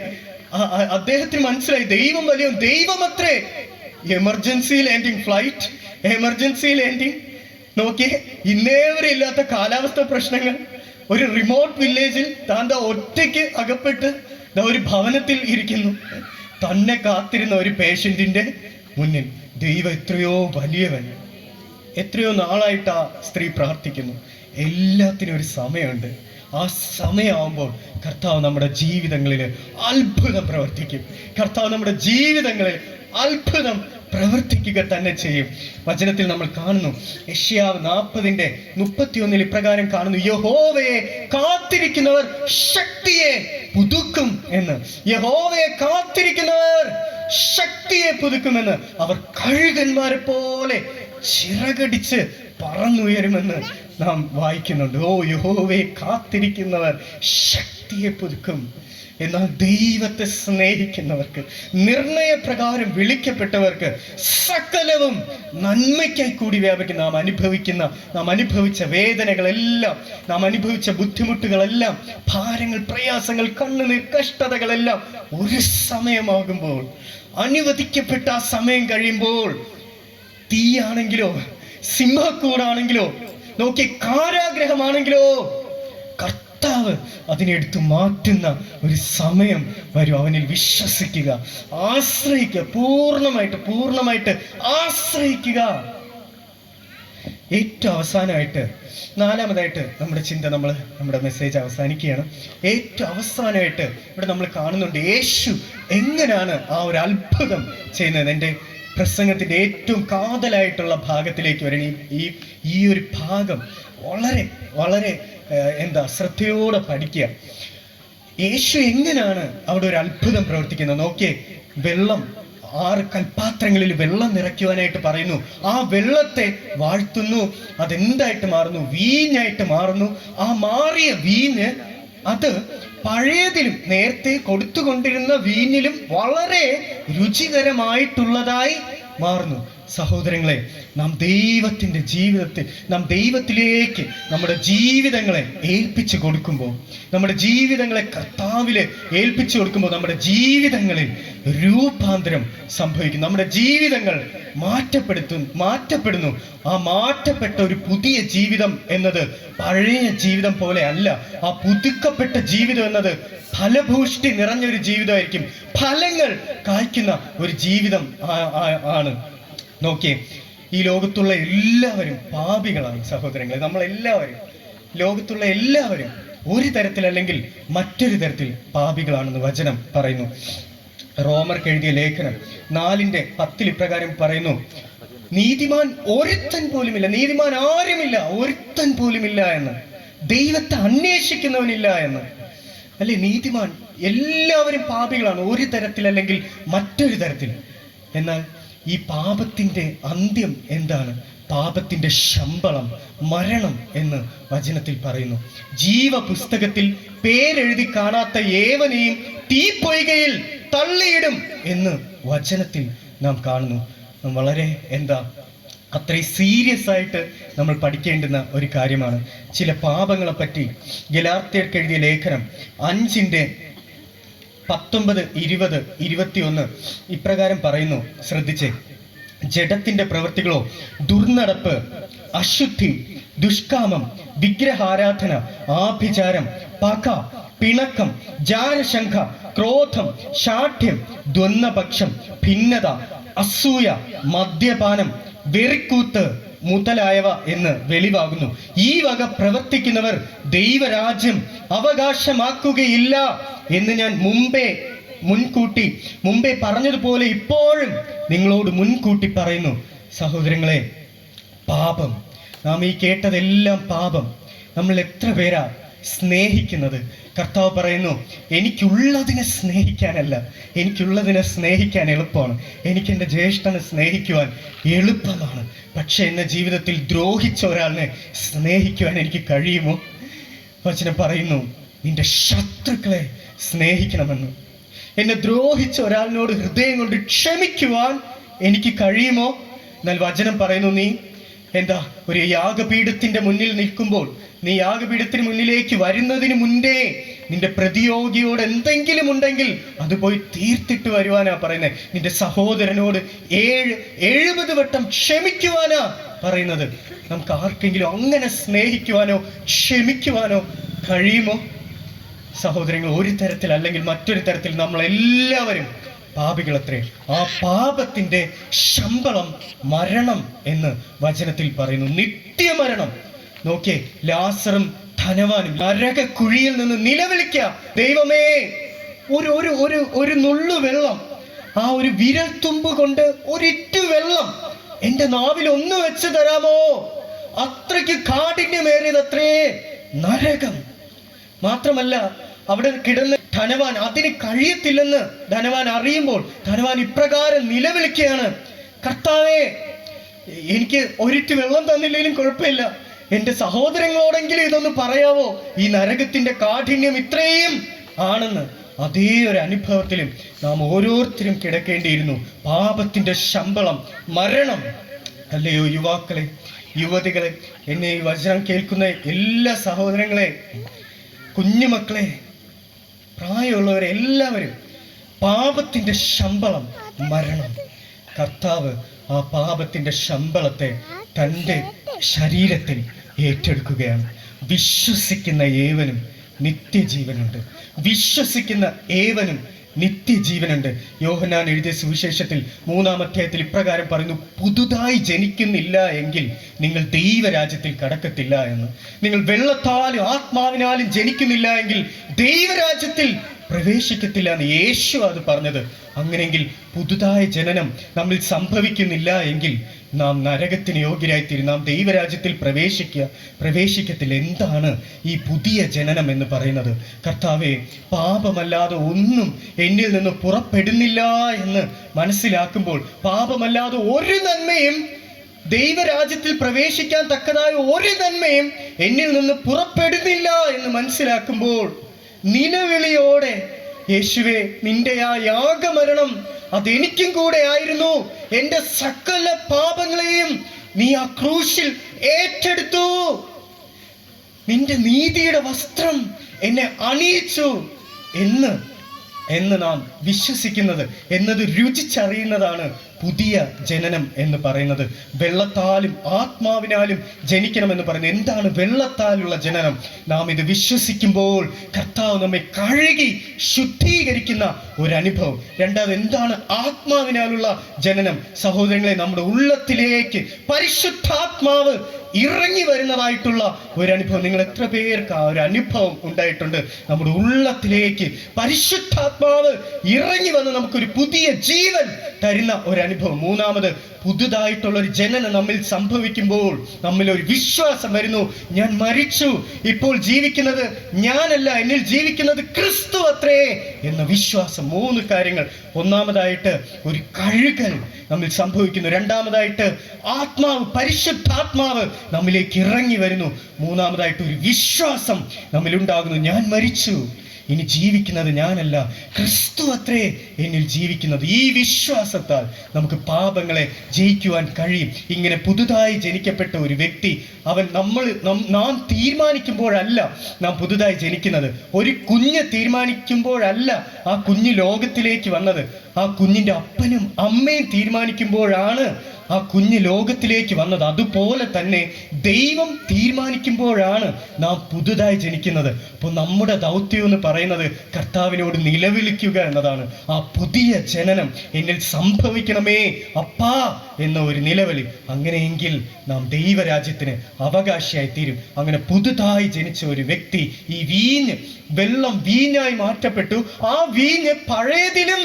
അദ്ദേഹത്തിന് മനസ്സിലായി, ദൈവം വലിയവൻ, ദൈവം അത്രേ. Emergency landing. നോക്കിയേ, ഇന്നേവരെ ഇല്ലാത്ത കാലാവസ്ഥ പ്രശ്നങ്ങൾ, ഒരു റിമോട്ട് വില്ലേജിൽ താൻ ഒറ്റയ്ക്ക് അകപ്പെട്ട് ഒരു ഭവനത്തിൽ ഇരിക്കുന്നു. തന്നെ കാത്തിരുന്ന ഒരു പേഷ്യന്റിന്റെ മുന്നിൽ ദൈവം എത്രയോ വലിയവൻ. എത്രയോ നാളായിട്ട് ആ സ്ത്രീ പ്രാർത്ഥിക്കുന്നു. എല്ലാത്തിനും ഒരു സമയമുണ്ട്. ആ സമയമാകുമ്പോൾ കർത്താവ് നമ്മുടെ ജീവിതങ്ങളിൽ അത്ഭുതം പ്രവർത്തിക്കും. കർത്താവ് നമ്മുടെ ജീവിതങ്ങളിൽ അത്ഭുതം പ്രവർത്തിക്കുക തന്നെ ചെയ്യും. വചനത്തിൽ നമ്മൾ കാണുന്നു, യെശയ്യാവ് 40:31 ഇപ്രകാരം കാണുന്നു, യഹോവയെ കാത്തിരിക്കുന്നവർ ശക്തിയെ പുതുക്കും എന്ന്. യഹോവയെ കാത്തിരിക്കുന്നവർ ശക്തിയെ പുതുക്കുമെന്ന്. അവർ കഴുകന്മാരെ പോലെ ചിറകടിച്ച് പറന്നുയരുമെന്ന് നാം വായിക്കുന്നുണ്ട്. ഓ, യഹോവയെ കാത്തിരിക്കുന്നവർ ശക്തിയെ പുതുക്കും. എന്നാൽ ദൈവത്തെ സ്നേഹിക്കുന്നവർക്ക്, നിർണയപ്രകാരം വിളിക്കപ്പെട്ടവർക്ക് സകലവും നന്മയ്ക്കായി കൂടി വ്യാപിക്കും. നാം അനുഭവിച്ച വേദനകളെല്ലാം, നാം അനുഭവിച്ച ബുദ്ധിമുട്ടുകളെല്ലാം, ഭാരങ്ങൾ, പ്രയാസങ്ങൾ, കണ്ണുനീർ, കഷ്ടതകളെല്ലാം ഒരു സമയമാകുമ്പോൾ, അനുവദിക്കപ്പെട്ട ആ സമയം കഴിയുമ്പോൾ, തീയാണെങ്കിലോ സിംഹക്കൂടാണെങ്കിലോ നോക്കി കാരാഗ്രഹമാണെങ്കിലോ കർത്താവ് അതിനെടുത്ത് മാറ്റുന്ന ഒരു സമയം വരും. അവനിൽ വിശ്വസിക്കുക, ആശ്രയിക്കുക, പൂർണ്ണമായിട്ട് ആശ്രയിക്കുക. ഏറ്റവും അവസാനമായിട്ട്, നാലാമതായിട്ട് നമ്മുടെ ചിന്ത, നമ്മുടെ മെസ്സേജ് അവസാനിക്കുകയാണ്. ഏറ്റവും അവസാനമായിട്ട് ഇവിടെ നമ്മൾ കാണുന്നുണ്ട് യേശു എങ്ങനെയാണ് ആ ഒരു അത്ഭുതം ചെയ്യുന്നത്. എൻ്റെ പ്രസംഗത്തിൻ്റെ ഏറ്റവും കാതലായിട്ടുള്ള ഭാഗത്തിലേക്ക് വരണം. ഈ ഒരു ഭാഗം വളരെ ശ്രദ്ധയോടെ പഠിക്കുക. യേശു എങ്ങനെയാണ് അവിടെ ഒരു അത്ഭുതം പ്രവർത്തിക്കുന്നത് നോക്കിയേ. വെള്ളം, 6 കൽപാത്രങ്ങളിൽ വെള്ളം നിറയ്ക്കുവാനായിട്ട് പറയുന്നു. ആ വെള്ളത്തെ വാഴ്ത്തുന്നു. അതെന്തായിട്ട് മാറുന്നു? വീഞ്ഞായിട്ട് മാറുന്നു. ആ മാറിയ വീഞ്ഞ് അത് പഴയതിലും, നേരത്തെ കൊടുത്തുകൊണ്ടിരുന്ന വീഞ്ഞിലും വളരെ രുചികരമായിട്ടുള്ളതായി മാറുന്നു. സഹോദരങ്ങളെ, നാം ദൈവത്തിലേക്ക് നമ്മുടെ ജീവിതങ്ങളെ ഏൽപ്പിച്ചു കൊടുക്കുമ്പോൾ, നമ്മുടെ ജീവിതങ്ങളെ കർത്താവില് ഏൽപ്പിച്ചു കൊടുക്കുമ്പോൾ നമ്മുടെ ജീവിതങ്ങളിൽ രൂപാന്തരം സംഭവിക്കും. നമ്മുടെ ജീവിതങ്ങൾ മാറ്റപ്പെടുന്നു. ആ മാറ്റപ്പെട്ട ഒരു പുതിയ ജീവിതം എന്നത് പഴയ ജീവിതം പോലെ അല്ല. ആ പുതുക്കപ്പെട്ട ജീവിതം എന്നത് ഫലഭൂഷ്ടി നിറഞ്ഞൊരു ജീവിതമായിരിക്കും. ഫലങ്ങൾ കായ്ക്കുന്ന ഒരു ജീവിതം ആണ്. നോക്കിയേ, ഈ ലോകത്തുള്ള എല്ലാവരും പാപികളാണ് സഹോദരങ്ങളെ. നമ്മളെല്ലാവരും, ലോകത്തുള്ള എല്ലാവരും ഒരു തരത്തിലല്ലെങ്കിൽ മറ്റൊരു തരത്തിൽ പാപികളാണെന്ന് വചനം പറയുന്നു. റോമർക്ക് എഴുതിയ ലേഖനം 4:10 ഇപ്രകാരം പറയുന്നു, നീതിമാൻ ഒരുത്തൻ പോലുമില്ല, നീതിമാൻ ആരുമില്ല, ഒരുത്തൻ പോലുമില്ല എന്ന്. ദൈവത്തെ അന്വേഷിക്കുന്നവനില്ല എന്ന്. അല്ലെ, നീതിമാൻ എല്ലാവരും പാപികളാണ് ഒരു തരത്തിലല്ലെങ്കിൽ മറ്റൊരു തരത്തിൽ. എന്നാൽ ഈ പാപത്തിന്റെ അന്ത്യം എന്താണ്? പാപത്തിന്റെ ശമ്പളം മരണം എന്ന് വചനത്തിൽ പറയുന്നു. ജീവപുസ്തകത്തിൽ പേരെഴുതി കാണാത്ത ഏവനെയും തീപ്പൊയ്കയിൽ തള്ളിയിടും എന്ന് വചനത്തിൽ നാം കാണുന്നു. വളരെ അത്രയും സീരിയസ് ആയിട്ട് നമ്മൾ പഠിക്കേണ്ടുന്ന ഒരു കാര്യമാണ്. ചില പാപങ്ങളെ പറ്റി ഗലാത്യർക്ക് എഴുതിയ ലേഖനം 5:19, 20, 21 ഇപ്രകാരം പറയുന്നു. ശ്രദ്ധിച്ചേ. ജഡത്തിന്റെ പ്രവൃത്തികളോ ദുർനടപ്പ്, അശുദ്ധി, ദുഷ്കാമം, വിഗ്രഹാരാധന, ആഭിചാരം, പക, പിണക്കം, ജാരശങ്ക, ക്രോധം, ശാഠ്യം, ദ്വന്ദ്വപക്ഷം, ഭിന്നത, അസൂയ, മദ്യപാനം, വെറിക്കൂത്ത് മുതലായവ എന്ന് വെളിവാകുന്നു. ഈ വക പ്രവർത്തിക്കുന്നവർ ദൈവരാജ്യം അവകാശമാക്കുകയില്ല എന്ന് ഞാൻ മുൻകൂട്ടി പറഞ്ഞതുപോലെ ഇപ്പോഴും നിങ്ങളോട് മുൻകൂട്ടി പറയുന്നു. സഹോദരങ്ങളെ, പാപം, നാം ഈ കേട്ടതെല്ലാം പാപം. നമ്മൾ എത്ര പേരാ സ്നേഹിക്കുന്നത്? കർത്താവ് പറയുന്നു, എനിക്കുള്ളതിനെ സ്നേഹിക്കാനല്ല, എനിക്കുള്ളതിനെ സ്നേഹിക്കാൻ എളുപ്പമാണ്, എനിക്ക് എൻ്റെ ജ്യേഷ്ഠനെ സ്നേഹിക്കുവാൻ എളുപ്പമാണ്. പക്ഷെ എന്നെ ജീവിതത്തിൽ ദ്രോഹിച്ച ഒരാളിനെ സ്നേഹിക്കുവാൻ എനിക്ക് കഴിയുമോ? വചനം പറയുന്നു, നിന്റെ ശത്രുക്കളെ സ്നേഹിക്കണമെന്ന്. എന്നെ ദ്രോഹിച്ച ഒരാളിനോട് ഹൃദയം കൊണ്ട് ക്ഷമിക്കുവാൻ എനിക്ക് കഴിയുമോ? എന്നാൽ വചനം പറയുന്നു, നീ ഒരു യാഗപീഠത്തിന്റെ മുന്നിൽ നിൽക്കുമ്പോൾ, നീ യാഗപീഠത്തിന് മുന്നിലേക്ക് വരുന്നതിന് മുൻപേ നിന്റെ പ്രതിയോഗിയോട് എന്തെങ്കിലും ഉണ്ടെങ്കിൽ അത് പോയി തീർത്തിട്ട് വരുവാനാ പറയുന്നത്. നിന്റെ സഹോദരനോട് 70 വട്ടം ക്ഷമിക്കുവാനാ പറയുന്നത്. നമുക്ക് ആർക്കെങ്കിലും അങ്ങനെ സ്നേഹിക്കുവാനോ ക്ഷമിക്കുവാനോ കഴിയുമോ? സഹോദരങ്ങൾ, ഒരു തരത്തിൽ അല്ലെങ്കിൽ മറ്റൊരു തരത്തിൽ നമ്മളെല്ലാവരും പാപികളത്രേ. ആ പാപത്തിന്റെ ശമ്പളം മരണം എന്ന് വചനത്തിൽ പറയുന്നു, നിത്യമരണം. നോക്കിയേ, ലാസറും ധനവാനും നരക കുഴിയിൽ നിന്ന് നിലവിളിക്കുക, ദൈവമേ, ഒരു നുള്ളു വെള്ളം ആ ഒരു വിരൽ തുമ്പ് കൊണ്ട് ഒരിറ്റു വെള്ളം എൻ്റെ നാവിൽ ഒന്ന് വെച്ച് തരാമോ? അത്രയ്ക്ക് കാഠിന്യമേറിയതത്രേ നരകം. മാത്രമല്ല അവിടെ കിടന്ന് ധനവാൻ അതിന് കഴിയത്തില്ലെന്ന് ധനവാൻ അറിയുമ്പോൾ ധനവാൻ ഇപ്രകാരം നിലവിളിക്കുകയാണ്, കർത്താവേ, എനിക്ക് ഒരിറ്റ് വെള്ളം തന്നില്ലെങ്കിലും കുഴപ്പമില്ല, എൻ്റെ സഹോദരങ്ങളോടെങ്കിലും ഇതൊന്ന് പറയാവോ, ഈ നരകത്തിന്റെ കാഠിന്യം ഇത്രയും ആണെന്ന്. അതേ ഒരു അനുഭവത്തിലും നാം ഓരോരുത്തരും കിടക്കേണ്ടിയിരുന്നു. പാപത്തിന്റെ ശമ്പളം മരണം. അല്ലയോ യുവാക്കളെ, യുവതികളെ, എന്നെ ഈ വചനം കേൾക്കുന്ന എല്ലാ സഹോദരങ്ങളെ, കുഞ്ഞുമക്കളെ, പ്രായമുള്ളവരെ എല്ലാവരും, പാപത്തിന്റെ ശമ്പളം മരണം. കർത്താവ് ആ പാപത്തിന്റെ ശമ്പളത്തെ തൻ്റെ ശരീരത്തിൽ ഏറ്റെടുക്കുകയാണ്. വിശ്വസിക്കുന്ന ഏവനും നിത്യജീവനുണ്ട്. വിശ്വസിക്കുന്ന ഏവനും നിത്യജീവനുണ്ട്. യോഹന്നാൻ എഴുതിയ സുവിശേഷത്തിൽ 3-ാം അധ്യായത്തിൽ ഇപ്രകാരം പറയുന്നു, പുതുതായി ജനിക്കുന്നില്ല എങ്കിൽ നിങ്ങൾ ദൈവരാജ്യത്തിൽ കടക്കത്തില്ല എന്ന്. നിങ്ങൾ വെള്ളത്താലും ആത്മാവിനാലും ജനിക്കുന്നില്ല എങ്കിൽ ദൈവരാജ്യത്തിൽ പ്രവേശിക്കത്തില്ല എന്ന് യേശു അത് പറഞ്ഞത്. അങ്ങനെയെങ്കിൽ പുതുതായ ജനനം നമ്മിൽ സംഭവിക്കുന്നില്ല എങ്കിൽ നാം നരകത്തിന് യോഗ്യരായിത്തീരും. നാം ദൈവരാജ്യത്തിൽ പ്രവേശിക്കത്തില്ല. എന്താണ് ഈ പുതിയ ജനനം എന്ന് പറയുന്നത്? കർത്താവേ, പാപമല്ലാതെ ഒന്നും എന്നിൽ നിന്ന് പുറപ്പെടുന്നില്ല എന്ന് മനസ്സിലാക്കുമ്പോൾ, പാപമല്ലാതെ ഒരു നന്മയും, ദൈവരാജ്യത്തിൽ പ്രവേശിക്കാൻ തക്കതായ ഒരു നന്മയും എന്നിൽ നിന്ന് പുറപ്പെടുന്നില്ല എന്ന് മനസ്സിലാക്കുമ്പോൾ നിലവിളിയോടെ, യേശുവേ, നിന്റെ ആ യാഗമരണം അതെനിക്കും കൂടെ ആയിരുന്നു. എൻ്റെ സകല പാപങ്ങളെയും നീ ആ ക്രൂശിൽ ഏറ്റെടുത്തു. നിന്റെ നീതിയുടെ വസ്ത്രം എന്നെ അണിയിച്ചു എന്ന് നാം വിശ്വസിക്കുന്നത്, എന്നത് രുചിച്ചറിയുന്നതാണ് പുതിയ ജനനം എന്ന് പറയുന്നത്. വെള്ളത്താലും ആത്മാവിനാലും ജനിക്കണമെന്ന് പറയുന്നത്. എന്താണ് വെള്ളത്താലുള്ള ജനനം? നാം ഇത് വിശ്വസിക്കുമ്പോൾ കർത്താവ് നമ്മെ കഴുകി ശുദ്ധീകരിക്കുന്ന ഒരനുഭവം. രണ്ടാമത്, എന്താണ് ആത്മാവിനാലുള്ള ജനനം? സഹോദരങ്ങളെ, നമ്മുടെ ഉള്ളത്തിലേക്ക് പരിശുദ്ധാത്മാവ് ഇറങ്ങി വരുന്നതായിട്ടുള്ള ഒരനുഭവം. നിങ്ങൾ എത്ര പേർക്ക് ആ ഒരു അനുഭവം ഉണ്ടായിട്ടുണ്ട്? നമ്മുടെ ഉള്ളത്തിലേക്ക് പരിശുദ്ധാത്മാവ് ഇറങ്ങി വന്ന് നമുക്കൊരു പുതിയ ജീവൻ തരുന്ന ഒരനുഭവം. മൂന്നാമത്, പുതുതായിട്ടുള്ള ഒരു ജനനം നമ്മിൽ സംഭവിക്കുമ്പോൾ നമ്മിൽ ഒരു വിശ്വാസം വരുന്നു. ഞാൻ മരിച്ചു, ഇപ്പോൾ ജീവിക്കുന്നത് ഞാനല്ല, എന്നിൽ ജീവിക്കുന്നത് ക്രിസ്തു അത്രേ എന്ന വിശ്വാസം. 3 കാര്യങ്ങൾ. ഒന്നാമതായിട്ട് ഒരു കഴുകൽ നമ്മിൽ സംഭവിക്കുന്നു. രണ്ടാമതായിട്ട് ആത്മാവ്, പരിശുദ്ധാത്മാവ് നമ്മിലേക്ക് ഇറങ്ങി വരുന്നു. മൂന്നാമതായിട്ട് ഒരു വിശ്വാസം നമ്മിലുണ്ടാകുന്നു. ഞാൻ മരിച്ചു, ഇനി ജീവിക്കുന്നത് ഞാനല്ല, ക്രിസ്തു അത്രേ എന്നിൽ ജീവിക്കുന്നത്. ഈ വിശ്വാസത്താൽ നമുക്ക് പാപങ്ങളെ ജയിക്കുവാൻ കഴിയും. ഇങ്ങനെ പുതുതായി ജനിക്കപ്പെട്ട ഒരു വ്യക്തി, നാം തീരുമാനിക്കുമ്പോഴല്ല നാം പുതുതായി ജനിക്കുന്നത്. ഒരു കുഞ്ഞ് തീരുമാനിക്കുമ്പോഴല്ല ആ കുഞ്ഞ് ലോകത്തിലേക്ക് വന്നത്. ആ കുഞ്ഞിൻ്റെ അപ്പനും അമ്മയും തീരുമാനിക്കുമ്പോഴാണ് ആ കുഞ്ഞ് ലോകത്തിലേക്ക് വന്നത്. അതുപോലെ തന്നെ ദൈവം തീരുമാനിക്കുമ്പോഴാണ് നാം പുതുതായി ജനിക്കുന്നത്. അപ്പോൾ നമ്മുടെ ദൗത്യം എന്ന് പറയുന്നത് കർത്താവിനോട് നിലവിളിക്കുക എന്നതാണ്. ആ പുതിയ ജനനം എന്നിൽ സംഭവിക്കണമേ അപ്പാ എന്ന ഒരു നിലവിളി. അങ്ങനെയെങ്കിൽ നാം ദൈവരാജ്യത്തിന് അവകാശിയായി തീരും. അങ്ങനെ പുതുതായി ജനിച്ച ഒരു വ്യക്തി, ഈ വെള്ളം വീഞ്ഞായി മാറ്റപ്പെട്ടു. ആ വീഞ്ഞ് പഴയതിലും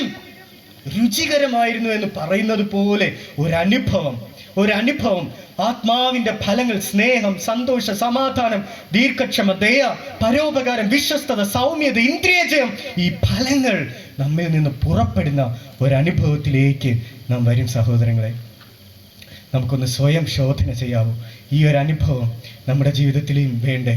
രുചികരമായിരുന്നു എന്ന് പറയുന്നത് പോലെ ഒരനുഭവം. ആത്മാവിന്റെ ഫലങ്ങൾ: സ്നേഹം, സന്തോഷ, സമാധാനം, ദീർഘക്ഷമ, ദയ, പരോപകാരം, വിശ്വസ്തത, സൗമ്യത, ഇന്ദ്രിയജയം. ഈ ഫലങ്ങൾ നമ്മിൽ നിന്ന് പുറപ്പെടുന്ന ഒരനുഭവത്തിലേക്ക് നാം വരും. സഹോദരങ്ങളെ, നമുക്കൊന്ന് സ്വയം ശോധന ചെയ്യാവൂ. ഈ ഒരു അനുഭവം നമ്മുടെ ജീവിതത്തിലെയും വേണ്ടേ?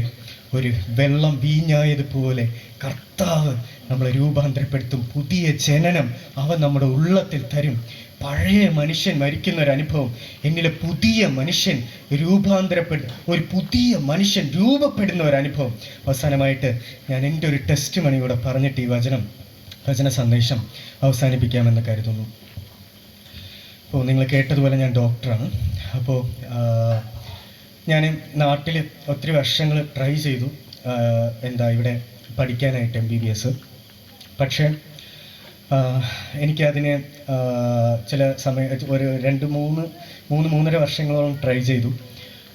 ഒരു വെള്ളം വീഞ്ഞായതുപോലെ കർത്താവ് നമ്മളെ രൂപാന്തരപ്പെടുത്തും. പുതിയ ജനനം അവൻ നമ്മുടെ ഉള്ളത്തിൽ തരും. പഴയ മനുഷ്യൻ മരിക്കുന്ന ഒരു അനുഭവം, എന്നിലെ പുതിയ മനുഷ്യൻ ഒരു പുതിയ മനുഷ്യൻ രൂപപ്പെടുന്ന ഒരു അനുഭവം. അവസാനമായിട്ട് ഞാൻ എൻ്റെ ഒരു ടെസ്റ്റ് മണി കൂടെ പറഞ്ഞിട്ട് ഈ വചന സന്ദേശം അവസാനിപ്പിക്കാമെന്ന് കരുതുന്നു. അപ്പോൾ നിങ്ങൾ കേട്ടതുപോലെ ഞാൻ ഡോക്ടറാണ്. അപ്പോൾ ഞാൻ നാട്ടിൽ ഒത്തിരി വർഷങ്ങൾ ട്രൈ ചെയ്തു ഇവിടെ പഠിക്കാനായിട്ട് MBBS. പക്ഷേ എനിക്കതിന് ചില ഒരു 2-3 വർഷങ്ങളോളം ട്രൈ ചെയ്തു.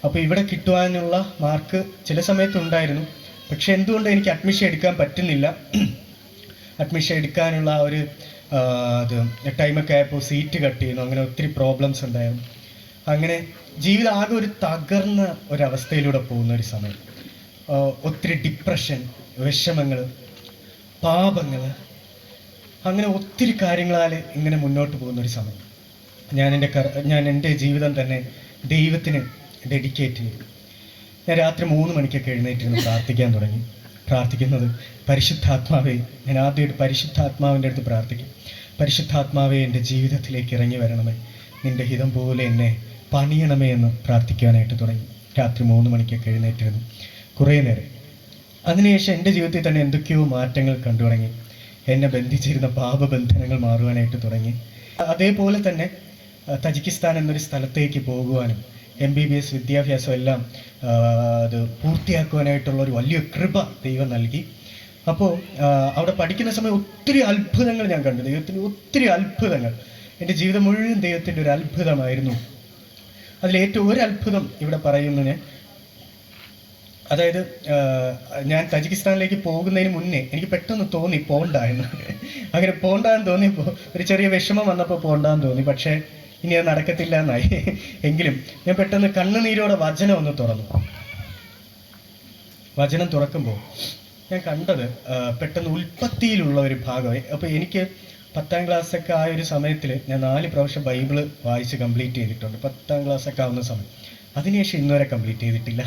അപ്പോൾ ഇവിടെ കിട്ടുവാനുള്ള മാർക്ക് ചില സമയത്തുണ്ടായിരുന്നു. പക്ഷെ എന്തുകൊണ്ട് എനിക്ക് അഡ്മിഷൻ എടുക്കാൻ പറ്റുന്നില്ല? അഡ്മിഷൻ എടുക്കാനുള്ള ഒരു അത് ടൈമൊക്കെ ആയപ്പോൾ സീറ്റ് കട്ട് ചെയ്യുന്നു, അങ്ങനെ ഒത്തിരി പ്രോബ്ലംസ് ഉണ്ടായിരുന്നു. അങ്ങനെ ജീവിതം ആകെ ഒരു തകർന്ന ഒരവസ്ഥയിലൂടെ പോകുന്ന ഒരു സമയം. ഒത്തിരി ഡിപ്രഷൻ, വിഷമങ്ങൾ, പാപങ്ങൾ, അങ്ങനെ ഒത്തിരി കാര്യങ്ങളാൽ ഇങ്ങനെ മുന്നോട്ട് പോകുന്നൊരു സമയം. ഞാൻ എൻ്റെ ജീവിതം തന്നെ ദൈവത്തിന് ഡെഡിക്കേറ്റ് ചെയ്തു. ഞാൻ രാത്രി 3 മണിക്കൊക്കെ എഴുന്നേറ്റിരുന്ന് പ്രാർത്ഥിക്കാൻ തുടങ്ങി. പ്രാർത്ഥിക്കുന്നത്, പരിശുദ്ധാത്മാവേ, ഞാൻ ആദ്യമായിട്ട് പരിശുദ്ധാത്മാവിൻ്റെ അടുത്ത് പ്രാർത്ഥിക്കും. പരിശുദ്ധാത്മാവേ, എൻ്റെ ജീവിതത്തിലേക്ക് ഇറങ്ങി വരണമേ, നിൻ്റെ ഹിതം പോലെ എന്നെ പണിയണമേ എന്ന് പ്രാർത്ഥിക്കാനായിട്ട് തുടങ്ങി. രാത്രി 3 മണിക്കൊക്കെ എഴുന്നേറ്റിരുന്നു കുറേ നേരം. അതിനുശേഷം എൻ്റെ ജീവിതത്തിൽ തന്നെ എന്തൊക്കെയോ മാറ്റങ്ങൾ കണ്ടു തുടങ്ങി. എന്നെ ബന്ധിച്ചിരുന്ന പാപബന്ധനങ്ങൾ മാറുവാനായിട്ട് തുടങ്ങി. അതേപോലെ തന്നെ തജിക്കിസ്ഥാൻ എന്നൊരു സ്ഥലത്തേക്ക് പോകുവാനും MBBS വിദ്യാഭ്യാസം എല്ലാം അത് പൂർത്തിയാക്കുവാനായിട്ടുള്ള ഒരു വലിയ കൃപ ദൈവം നൽകി. അപ്പോൾ അവിടെ പഠിക്കുന്ന സമയം ഒത്തിരി അത്ഭുതങ്ങൾ ഞാൻ കണ്ടു. ദൈവത്തിൻ്റെ ഒത്തിരി അത്ഭുതങ്ങൾ. എൻ്റെ ജീവിതം മുഴുവൻ ദൈവത്തിൻ്റെ ഒരു അത്ഭുതമായിരുന്നു. അതിലേറ്റവും ഒരു അത്ഭുതം ഇവിടെ പറയുന്നു ഞാൻ. അതായത് ഞാൻ തജിക്കിസ്ഥാനിലേക്ക് പോകുന്നതിന് മുന്നേ എനിക്ക് പെട്ടെന്ന് തോന്നി പോകണ്ടെന്ന്. അങ്ങനെ പോകണ്ടെന്ന് തോന്നിയപ്പോൾ ഒരു ചെറിയ വിഷമം വന്നപ്പോൾ പോകണ്ടെന്ന് തോന്നി. പക്ഷേ ഇനി അത് നടക്കത്തില്ല എന്നായി. എങ്കിലും ഞാൻ പെട്ടെന്ന് കണ്ണുനീരോടെ വചനം ഒന്ന് തുറന്നു. വചനം തുറക്കുമ്പോൾ ഞാൻ കണ്ടത് പെട്ടെന്ന് ഉൽപ്പത്തിയിലുള്ള ഒരു ഭാഗമായി. അപ്പോൾ എനിക്ക് 10ാം ക്ലാസ്സൊക്കെ ആയ ഒരു സമയത്തിൽ ഞാൻ 4 പ്രാവശ്യം ബൈബിള് വായിച്ച് കംപ്ലീറ്റ് ചെയ്തിട്ടുണ്ട്. 10ാം ക്ലാസ്സൊക്കെ ആവുന്ന സമയം. അതിനുശേഷം ഇന്നുവരെ കംപ്ലീറ്റ് ചെയ്തിട്ടില്ല.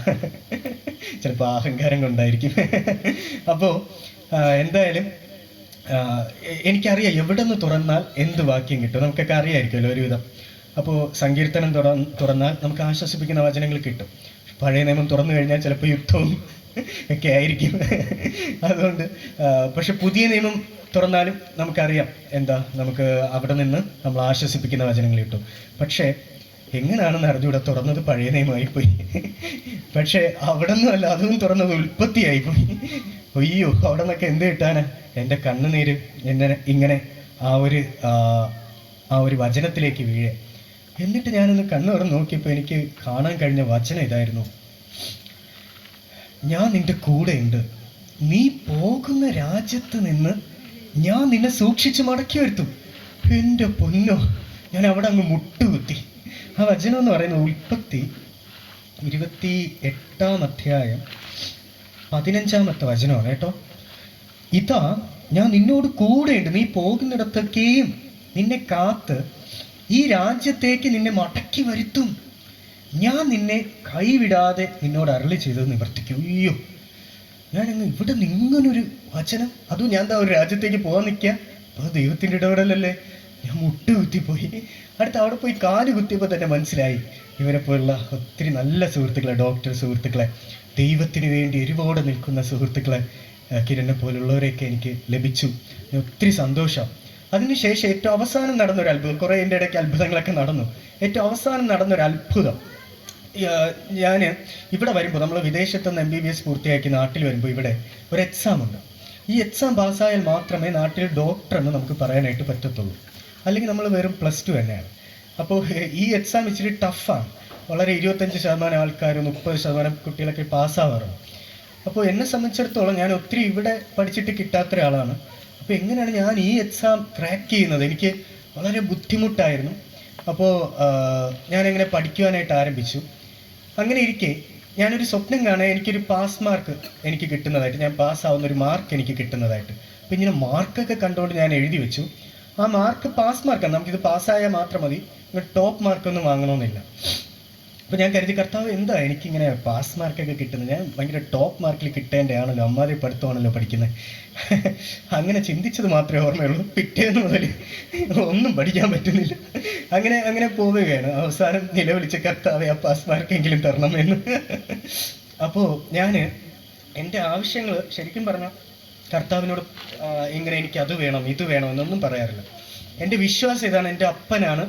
ചിലപ്പോൾ അഹങ്കാരം കൊണ്ടായിരിക്കും. അപ്പോൾ എന്തായാലും എനിക്കറിയാം എവിടെ നിന്ന് തുറന്നാൽ എന്ത് വാക്യം കിട്ടും. നമുക്കൊക്കെ അറിയാമായിരിക്കുമല്ലോ ഒരുവിധം. അപ്പോൾ സങ്കീർത്തനം തുറന്നാൽ നമുക്ക് ആശ്വസിപ്പിക്കുന്ന വചനങ്ങൾ കിട്ടും. പഴയ നിയമം തുറന്നു കഴിഞ്ഞാൽ ചിലപ്പോൾ യുദ്ധവും ഒക്കെ ആയിരിക്കും. അതുകൊണ്ട് പക്ഷെ പുതിയ നിയമം തുറന്നാലും നമുക്കറിയാം എന്താ, നമുക്ക് അവിടെ നിന്ന് നമ്മൾ ആശ്വസിപ്പിക്കുന്ന വചനങ്ങൾ കിട്ടും. പക്ഷേ എങ്ങനെയാണെന്ന് അറിഞ്ഞൂടെ, തുറന്നത് പഴയ നിയമമായിപ്പോയി. പക്ഷേ അവിടെ നിന്നല്ല, അതും തുറന്നത് ഉൽപ്പത്തിയായിപ്പോയി. അയ്യോ, അവിടെ നിന്നൊക്കെ എന്ത് കിട്ടാനാ? എൻ്റെ കണ്ണുനീര് എന്നെ ഇങ്ങനെ ആ ഒരു വചനത്തിലേക്ക് വീഴെ. എന്നിട്ട് ഞാനൊന്ന് കണ്ണു തുറന്ന് നോക്കിയപ്പോൾ എനിക്ക് കാണാൻ കഴിഞ്ഞ വചനം ഇതായിരുന്നു: ഞാൻ നിന്റെ കൂടെയുണ്ട്, നീ പോകുന്ന രാജ്യത്ത് നിന്ന് ഞാൻ നിന്നെ സൂക്ഷിച്ച് മടക്കി വരുത്തും. എൻ്റെ പൊന്നോ, ഞാൻ അവിടെ അങ്ങ് മുട്ടുകുത്തി. ആ വചനം എന്ന് പറയുന്നത് ഉൽപ്പത്തി 28-ാം അധ്യായം 15-ാമത്തെ വചനമാണ് കേട്ടോ. ഇതാ, ഞാൻ നിന്നോട് കൂടെയുണ്ട്, നീ പോകുന്നിടത്തൊക്കെയും നിന്നെ കാത്ത് ഈ രാജ്യത്തേക്ക് നിന്നെ മടക്കി വരുത്തും. ഞാൻ നിന്നെ കൈവിടാതെ നിന്നോട് അരുളി ചെയ്തത് നിവർത്തിക്കും. അയ്യോ, ഞാനങ്ങ് ഇവിടെ നിങ്ങനൊരു വചനം, അതും ഞാൻ എന്താ ഒരു രാജ്യത്തേക്ക് പോകാൻ നിൽക്കുക. അപ്പോൾ ദൈവത്തിൻ്റെ ഇടപെടലല്ലേ. ഞാൻ മുട്ടുകുത്തിപ്പോയി. അടുത്ത് അവിടെ പോയി കാല് കുത്തിയപ്പോൾ തന്നെ മനസ്സിലായി, ഇവരെ പോലുള്ള ഒത്തിരി നല്ല സുഹൃത്തുക്കളെ, ഡോക്ടർ സുഹൃത്തുക്കളെ, ദൈവത്തിന് വേണ്ടി എരിവോടെ നിൽക്കുന്ന സുഹൃത്തുക്കളെ, കിരണിനെ പോലുള്ളവരെയൊക്കെ എനിക്ക് ലഭിച്ചു. ഒത്തിരി സന്തോഷം. അതിനുശേഷം ഏറ്റവും അവസാനം നടന്നൊരു അത്ഭുതം, കുറേ എൻ്റെ ഇടയ്ക്ക് അത്ഭുതങ്ങളൊക്കെ നടന്നു. ഏറ്റവും അവസാനം നടന്നൊരു അത്ഭുതം, ഞാൻ ഇവിടെ വരുമ്പോൾ, നമ്മൾ വിദേശത്ത് നിന്ന് MBBS പൂർത്തിയാക്കി നാട്ടിൽ വരുമ്പോൾ ഇവിടെ ഒരു എക്സാം ഉണ്ട്. ഈ എക്സാം പാസ്സായാൽ മാത്രമേ നാട്ടിൽ ഡോക്ടർ എന്ന് നമുക്ക് പറയാനായിട്ട് പറ്റത്തുള്ളൂ. അല്ലെങ്കിൽ നമ്മൾ വെറും +2 തന്നെയാണ്. അപ്പോൾ ഈ എക്സാം ഇച്ചിരി ടഫാണ്. വളരെ 25% ആൾക്കാരും 30% കുട്ടികളൊക്കെ പാസ്സാവാറുണ്ട്. അപ്പോൾ എന്നെ സംബന്ധിച്ചിടത്തോളം ഞാൻ ഒത്തിരി ഇവിടെ പഠിച്ചിട്ട് കിട്ടാത്ത ഒരാളാണ്. അപ്പോൾ എങ്ങനെയാണ് ഞാൻ ഈ എക്സാം ക്രാക്ക് ചെയ്യുന്നത്? എനിക്ക് വളരെ ബുദ്ധിമുട്ടായിരുന്നു. അപ്പോൾ ഞാനിങ്ങനെ പഠിക്കുവാനായിട്ട് ആരംഭിച്ചു. അങ്ങനെ ഇരിക്കെ ഞാനൊരു സ്വപ്നം കാണാൻ, എനിക്കൊരു പാസ് മാർക്ക് എനിക്ക് കിട്ടുന്നതായിട്ട്, ഞാൻ പാസ്സാവുന്ന ഒരു മാർക്ക് എനിക്ക് കിട്ടുന്നതായിട്ട്. അപ്പോൾ ഇങ്ങനെ മാർക്കൊക്കെ കണ്ടുകൊണ്ട് ഞാൻ എഴുതി വെച്ചു. ആ മാർക്ക് പാസ് മാർക്കാണ്, നമുക്കിത് പാസ്സായാൽ മാത്രം മതി, ടോപ്പ് മാർക്കൊന്നും വാങ്ങണമെന്നില്ല. അപ്പോൾ ഞാൻ കരുതി, കർത്താവ് എന്താ എനിക്കിങ്ങനെ പാസ് മാർക്കൊക്കെ കിട്ടുന്നത്, ഞാൻ ഭയങ്കര ടോപ്പ് മാർക്കിൽ കിട്ടേണ്ടതാണല്ലോ, അമ്മാതിരി പഠിത്തമാണല്ലോ പഠിക്കുന്നത്. അങ്ങനെ ചിന്തിച്ചത് മാത്രമേ ഓർമ്മയുള്ളൂ. പിറ്റേന്ന് മുതൽ ഒന്നും പഠിക്കാൻ പറ്റുന്നില്ല. അങ്ങനെ പോവുകയാണ്. അവസാനം നിലവിളിച്ച കർത്താവെ ആ പാസ് മാർക്കെങ്കിലും തരണമെന്ന്. അപ്പോൾ ഞാൻ എൻ്റെ ആവശ്യങ്ങൾ ശരിക്കും പറഞ്ഞാൽ കർത്താവിനോട് ഇങ്ങനെ എനിക്ക് അത് വേണം ഇത് വേണം എന്നൊന്നും പറയാറില്ല. എൻ്റെ വിശ്വാസം ഇതാണ്, എൻ്റെ അപ്പനാണ്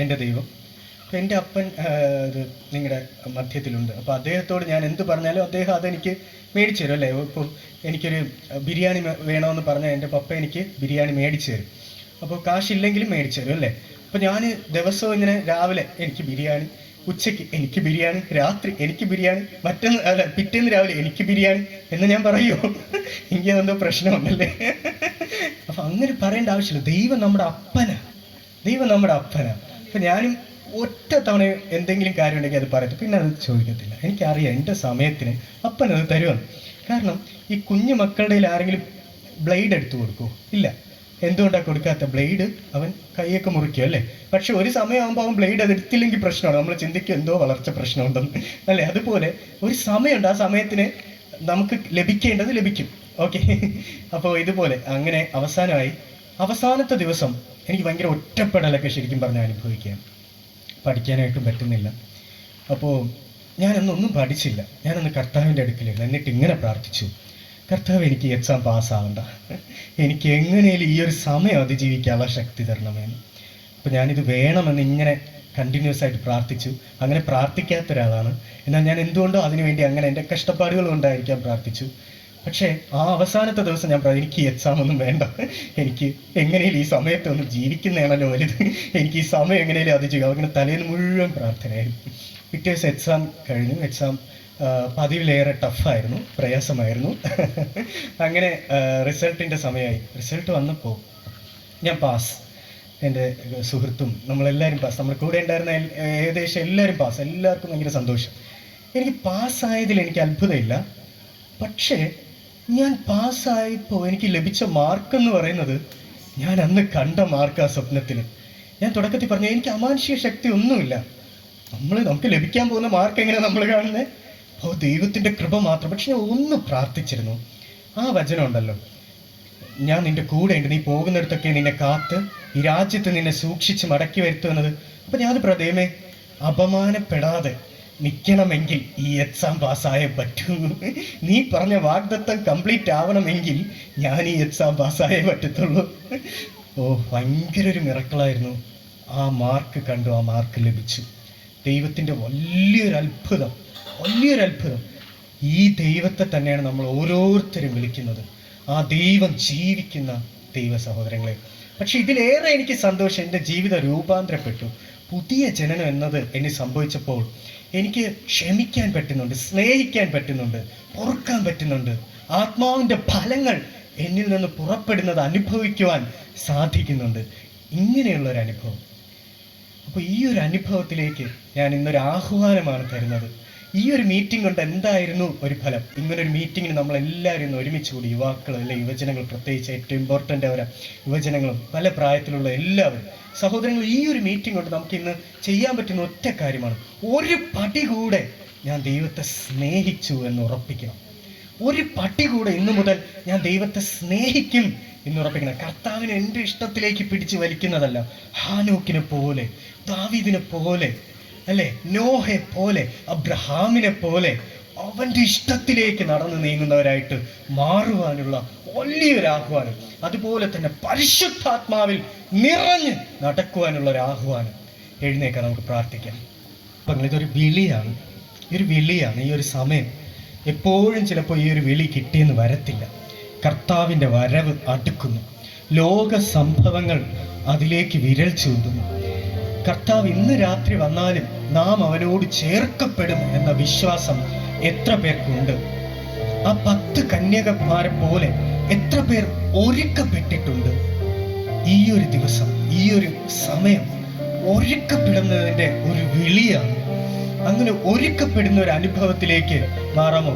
എൻ്റെ ദൈവം. അപ്പോൾ എൻ്റെ അപ്പൻ ഇത് നിങ്ങളുടെ മധ്യത്തിലുണ്ട്. അപ്പോൾ അദ്ദേഹത്തോട് ഞാൻ എന്ത് പറഞ്ഞാലും അദ്ദേഹം അതെനിക്ക് മേടിച്ചു തരും അല്ലേ. ഇപ്പോൾ എനിക്കൊരു ബിരിയാണി വേണമെന്ന് പറഞ്ഞാൽ എൻ്റെ പപ്പ എനിക്ക് ബിരിയാണി മേടിച്ചു തരും. അപ്പോൾ കാശില്ലെങ്കിലും മേടിച്ചു തരും അല്ലേ. അപ്പോൾ ഞാൻ ദിവസവും ഇങ്ങനെ രാവിലെ എനിക്ക് ബിരിയാണി, ഉച്ചയ്ക്ക് എനിക്ക് ബിരിയാണി, രാത്രി എനിക്ക് ബിരിയാണി, പിറ്റേന്ന് രാവിലെ എനിക്ക് ബിരിയാണി എന്ന് ഞാൻ പറയുമോ? എനിക്ക് എന്തോ പ്രശ്നമുണ്ടല്ലേ. അപ്പം അങ്ങനെ പറയേണ്ട ആവശ്യമില്ല. ദൈവം നമ്മുടെ അപ്പനാണ്. ദൈവം നമ്മുടെ അപ്പനാണ്. അപ്പം ഞാനും ഒറ്റ തവണ എന്തെങ്കിലും കാര്യം ഉണ്ടെങ്കിൽ അത് പറയത്തു, പിന്നെ അത് ചോദിക്കത്തില്ല. എനിക്കറിയാം എൻ്റെ സമയത്തിന് അപ്പനത് തരുമെന്ന്. കാരണം ഈ കുഞ്ഞു മക്കളുടെ ആരെങ്കിലും ബ്ലേഡ് എടുത്തു കൊടുക്കുമോ? ഇല്ല. എന്തുകൊണ്ടാണ് കൊടുക്കാത്ത? ബ്ലേഡ് അവൻ കൈയൊക്കെ മുറിക്കും അല്ലേ. പക്ഷെ ഒരു സമയമാകുമ്പോൾ അവൻ ബ്ലേഡ് അത് എടുത്തില്ലെങ്കിൽ പ്രശ്നമാണ്. നമ്മൾ ചിന്തിക്കും എന്തോ വളർച്ച പ്രശ്നമുണ്ടെന്ന് അല്ലേ. അതുപോലെ ഒരു സമയമുണ്ട്, ആ സമയത്തിന് നമുക്ക് ലഭിക്കേണ്ടത് ലഭിക്കും. ഓക്കെ. അപ്പോൾ ഇതുപോലെ അങ്ങനെ അവസാനത്തെ ദിവസം എനിക്ക് ഭയങ്കര ഒറ്റപ്പെടലൊക്കെ ശരിക്കും പറഞ്ഞാൽ അനുഭവിക്കുകയാണ്. പഠിക്കാനായിട്ടും പറ്റുന്നില്ല. അപ്പോൾ ഞാനൊന്നും പഠിച്ചില്ല. ഞാനന്ന് കർത്താവിൻ്റെ അടുക്കലായിരുന്നു. എന്നിട്ട് ഇങ്ങനെ പ്രാർത്ഥിച്ചു, കർത്താവ് എനിക്ക് എക്സാം പാസ്സാവണ്ട, എനിക്ക് എങ്ങനെയും ഈ ഒരു സമയം അതിജീവിക്കാനുള്ള ശക്തി തരണമെന്ന്. അപ്പോൾ ഞാനിത് വേണമെന്ന് ഇങ്ങനെ കണ്ടിന്യൂസ് ആയിട്ട് പ്രാർത്ഥിച്ചു. അങ്ങനെ പ്രാർത്ഥിക്കാത്ത ഒരാളാണ്. എന്നാൽ ഞാൻ എന്തുകൊണ്ടോ അതിനുവേണ്ടി അങ്ങനെ എൻ്റെ കഷ്ടപ്പാടുകൾ കൊണ്ടായിരിക്കാം പ്രാർത്ഥിച്ചു. പക്ഷേ ആ അവസാനത്തെ ദിവസം ഞാൻ പറഞ്ഞു, എനിക്ക് ഈ എക്സാം ഒന്നും വേണ്ട, എനിക്ക് എങ്ങനെയും ഈ സമയത്തൊന്ന് ജീവിക്കുന്നതാണല്ലോ വലുത്, എനിക്ക് ഈ സമയം എങ്ങനെയും അതിജീവിക്കാം. അങ്ങനെ തലേന്ന് മുഴുവൻ പ്രാർത്ഥനയായിരുന്നു. പിറ്റേ ദിവസം എക്സാം കഴിഞ്ഞു. എക്സാം പതിവിലേറെ ടഫായിരുന്നു, പ്രയാസമായിരുന്നു. അങ്ങനെ റിസൾട്ടിൻ്റെ സമയമായി. റിസൾട്ട് വന്നപ്പോൾ ഞാൻ പാസ്, എൻ്റെ സുഹൃത്തും നമ്മളെല്ലാവരും പാസ്, നമ്മുടെ കൂടെ ഉണ്ടായിരുന്ന ഏകദേശം എല്ലാവരും പാസ്. എല്ലാവർക്കും ഭയങ്കര സന്തോഷം. എനിക്ക് പാസ്സായതിൽ എനിക്ക് അത്ഭുതമില്ല. പക്ഷേ ഞാൻ പാസ്സായപ്പോൾ എനിക്ക് ലഭിച്ച മാർക്കെന്ന് പറയുന്നത് ഞാൻ അന്ന് കണ്ട മാർക്ക്. ആ സ്വപ്നത്തിൽ ഞാൻ തുടക്കത്തിൽ പറഞ്ഞു, എനിക്ക് അമാനുഷിക ശക്തി ഒന്നുമില്ല. നമുക്ക് ലഭിക്കാൻ പോകുന്ന മാർക്ക് എങ്ങനെ നമ്മൾ കാണുന്നത്? ദൈവത്തിൻ്റെ കൃപ മാത്രം. പക്ഷെ ഞാൻ ഒന്ന് പ്രാർത്ഥിച്ചിരുന്നു. ആ വചനം ഉണ്ടല്ലോ, ഞാൻ നിന്റെ കൂടെ ഉണ്ട്, നീ പോകുന്നിടത്തൊക്കെ നിന്നെ കാത്ത് ഈ രാജ്യത്ത് നിന്നെ സൂക്ഷിച്ച് മടക്കി വരുത്തുന്നത്. അപ്പം ഞാൻ ദൈവമേ, അപമാനപ്പെടാതെ നിൽക്കണമെങ്കിൽ ഈ എക്സാം പാസ്സായേ പറ്റൂ. നീ പറഞ്ഞ വാഗ്ദത്തം കംപ്ലീറ്റ് ആവണമെങ്കിൽ ഞാൻ ഈ എക്സാം പാസ്സായേ പറ്റത്തുള്ളൂ. ഭയങ്കര ഒരു മിറക്കിളായിരുന്നു. ആ മാർക്ക് കണ്ടു, ആ മാർക്ക് ലഭിച്ചു. ദൈവത്തിൻ്റെ വലിയൊരു അത്ഭുതം. ഈ ദൈവത്തെ തന്നെയാണ് നമ്മൾ ഓരോരുത്തരും വിളിക്കുന്നത്. ആ ദൈവം ജീവിക്കുന്ന ദൈവ സഹോദരങ്ങളെ. പക്ഷെ ഇതിലേറെ എനിക്ക് സന്തോഷം, എൻ്റെ ജീവിതം രൂപാന്തരപ്പെട്ടു. പുതിയ ജനനം എന്നത് എന്നെ സംഭവിച്ചപ്പോൾ എനിക്ക് ക്ഷമിക്കാൻ പറ്റുന്നുണ്ട്, സ്നേഹിക്കാൻ പറ്റുന്നുണ്ട്, പൊറുക്കാൻ പറ്റുന്നുണ്ട്. ആത്മാവിൻ്റെ ഫലങ്ങൾ എന്നിൽ നിന്ന് പുറപ്പെടുന്നത് അനുഭവിക്കുവാൻ സാധിക്കുന്നുണ്ട്. ഇങ്ങനെയുള്ളൊരു അനുഭവം. അപ്പോൾ ഈ ഒരു അനുഭവത്തിലേക്ക് ഞാൻ ഇന്നൊരു ആഹ്വാനമാണ് തരുന്നത്. ഈ ഒരു മീറ്റിംഗ് കൊണ്ട് എന്തായിരുന്നു ഒരു ഫലം? ഇങ്ങനൊരു മീറ്റിങ്ങിന് നമ്മളെല്ലാവരും ഇന്ന് ഒരുമിച്ച് കൂടി, യുവാക്കൾ അല്ലെ, യുവജനങ്ങൾ, പ്രത്യേകിച്ച് ഏറ്റവും ഇമ്പോർട്ടൻ്റ് അവരെ യുവജനങ്ങളും പല പ്രായത്തിലുള്ള എല്ലാവരും സഹോദരങ്ങൾ, ഈ ഒരു മീറ്റിംഗ് കൊണ്ട് നമുക്ക് ഇന്ന് ചെയ്യാൻ പറ്റുന്ന ഒറ്റ കാര്യമാണ്, ഒരു പടി കൂടെ ഞാൻ ദൈവത്തെ സ്നേഹിച്ചു എന്ന് ഉറപ്പിക്കണം. ഒരു പടി കൂടെ ഇന്നു മുതൽ ഞാൻ ദൈവത്തെ സ്നേഹിക്കും എന്ന് ഉറപ്പിക്കണം. കർത്താവിനെ എൻ്റെ ഇഷ്ടത്തിലേക്ക് പിടിച്ച് വലിക്കുന്നതല്ല. ഹാനോക്കിനെ പോലെ, ദാവീദിനെ പോലെ, അല്ലെ, നോഹയെ പോലെ, അബ്രഹാമിനെ പോലെ അവൻ്റെ ഇഷ്ടത്തിലേക്ക് നടന്നു നീങ്ങുന്നവരായിട്ട് മാറുവാനുള്ള വലിയൊരു ആഹ്വാനം. അതുപോലെ തന്നെ പരിശുദ്ധാത്മാവിൽ നിറഞ്ഞ് നടക്കുവാനുള്ള ഒരു ആഹ്വാനം. എഴുന്നേക്കാൻ നമുക്ക് പ്രാർത്ഥിക്കാം. അപ്പം ഇതൊരു വിളിയാണ്, ഈ ഒരു സമയം. എപ്പോഴും ചിലപ്പോൾ ഈ ഒരു വിളി കിട്ടിയെന്ന് വരത്തില്ല. കർത്താവിൻ്റെ വരവ് അടുക്കുന്നു. ലോക സംഭവങ്ങൾ അതിലേക്ക് വിരൽ ചൂണ്ടുന്നു. കർത്താവ് ഇന്ന് രാത്രി വന്നാലും നാം അവനോട് ചേർക്കപ്പെടും എന്ന വിശ്വാസം എത്ര പേർക്കുണ്ട്? ആ 10 കന്യകമാരെ പോലെ എത്ര പേർ ഒരുക്കപ്പെട്ടിട്ടുണ്ട്? ഈ ഒരു ദിവസം, ഈ ഒരു സമയം ഒരുക്കപ്പെടുന്നതിൻ്റെ ഒരു വിളിയാണ്. അങ്ങനെ ഒരുക്കപ്പെടുന്ന ഒരു അനുഭവത്തിലേക്ക് മാറാമോ?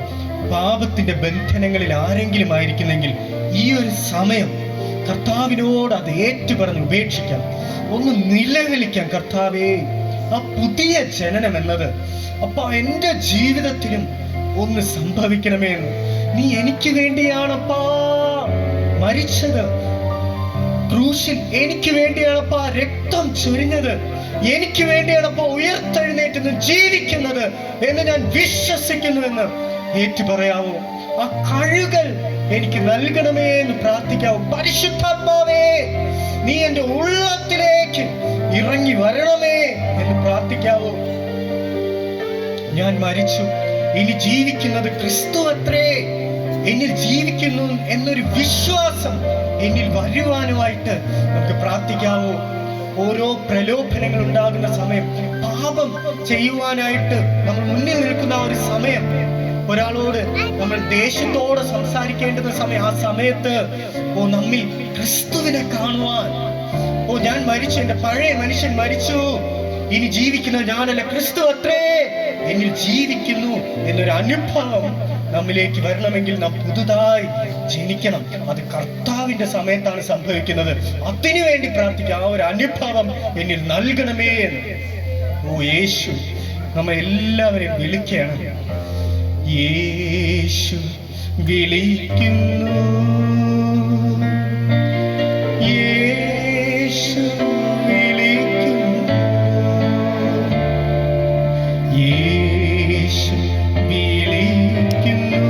പാപത്തിന്റെ ബന്ധനങ്ങളിൽ ആരെങ്കിലും ആയിരിക്കുന്നെങ്കിൽ ഈ ഒരു സമയം കർത്താവിനോട് അത് ഏറ്റുപറഞ്ഞ് ഉപേക്ഷിക്കാം. ഒന്ന് നിലവിളിക്കാം, കർത്താവേ, ആ പുതിയ ജനനം എന്നത് അപ്പ എൻ്റെ ജീവിതത്തിലും ഒന്ന് സംഭവിക്കണമേ എന്ന്. നീ എനിക്ക് വേണ്ടിയാണപ്പാ മരിച്ചത്, ക്രൂശിൽ എനിക്ക് വേണ്ടിയാണപ്പാ രക്തം ചൊരിഞ്ഞത്, എനിക്ക് വേണ്ടിയാണപ്പാ ഉയർത്തെഴുന്നേറ്റ് ജീവിക്കുന്നത് എന്ന് ഞാൻ വിശ്വസിക്കുന്നുവെന്ന് ഏറ്റു പറയാവോ? ആ കഴുകൽ എനിക്ക് നൽകണമേ എന്ന് പ്രാർത്ഥിക്കാവോ? പരിശുദ്ധാത്മാവേ, നീ എൻ്റെ ഉള്ളത്തിലേക്ക് ഇറങ്ങി വരണമേ എന്ന് പ്രാർത്ഥിക്കാവോ? ഞാൻ മരിച്ചു, ഇനി ജീവിക്കുന്നത് ക്രിസ്തു അത്രേ, എന്നിൽ ജീവിക്കുന്നു എന്നൊരു വിശ്വാസം എന്നിൽ വരുവാനുമായിട്ട് നമുക്ക് പ്രാർത്ഥിക്കാവോ? ഓരോ പ്രലോഭനങ്ങൾ ഉണ്ടാകുന്ന സമയം, പാപം ചെയ്യുവാനായിട്ട് നമ്മൾ മുന്നിൽ നിൽക്കുന്ന ഒരു സമയം, ഒരാളോട് നമ്മൾ ദേഷ്യത്തോടെ സംസാരിക്കേണ്ടുന്ന സമയം, ആ സമയത്ത് നമ്മിൽ ക്രിസ്തുവിനെ കാണുവാൻ, ഞാൻ മരിച്ചു, എന്റെ പഴയ മനുഷ്യൻ മരിച്ചു, ഇനി ജീവിക്കുന്നത് ഞാനല്ല, ക്രിസ്തു അത്രേ എന്നിൽ ജീവിക്കുന്നു എന്നൊരു അനുഭവം നമ്മിലേക്ക് വരണമെങ്കിൽ നാം പുതുതായി ജനിക്കണം. അത് കർത്താവിന്റെ സമയത്താണ് സംഭവിക്കുന്നത്. അതിനു വേണ്ടി പ്രാർത്ഥിക്കുക. ആ ഒരു അനുഭവം എന്നിൽ നൽകണമേ എന്ന്. യേശു നമ്മെ എല്ലാവരെയും വിളിക്കുകയാണ്. യേശു വിളിക്കുന്നു, യേശു വിളിക്കുന്നു, യേശു വിളിക്കുന്നു,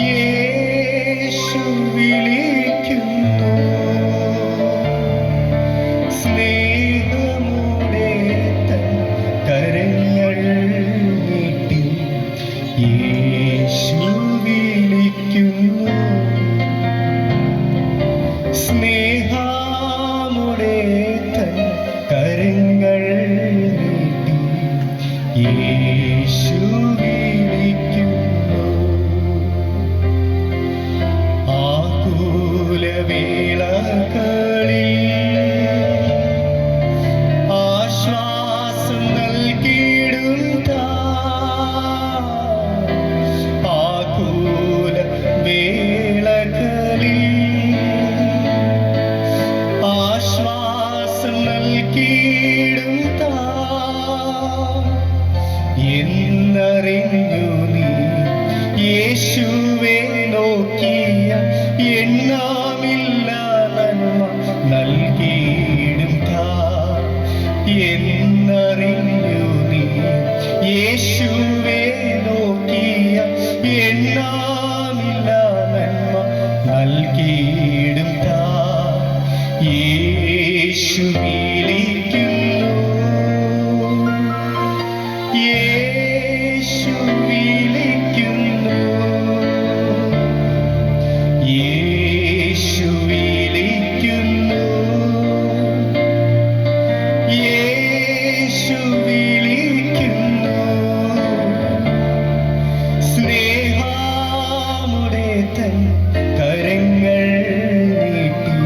യേശു വിളിക്കുന്നു. സ്നേഹമുടെ തൻ കരങ്ങൾ നീട്ടി യേശു വിളിക്കുന്നു. സ്നേഹമുടെ തൻ കരങ്ങൾ നീട്ടി യേശു വിളിക്കുന്നു. ആകുലവേളകളിൽ ആശ്വാസം നൽകിയിടും ആകുലവേളകളിൽ ആശ്വാസം നൽകിയിടും എന്നറിഞ്ഞു നീ യേശുവെ നോക്കിയ എണ്ണാമില്ല നന്മ നൽകിയിടും എന്നറിഞ്ഞു നീ യേശുവെ നോക്കിയ എണ്ണാമില്ല നന്മ നൽകിയിടും യേശു വിളിക്കുന്നു, യേശു വിളിക്കുന്നു, യേശു വിളിക്കുന്നു, യേശു വിളിക്കുന്നു. സ്നേഹമുടെ തൻ കരങ്ങൾ നീട്ടി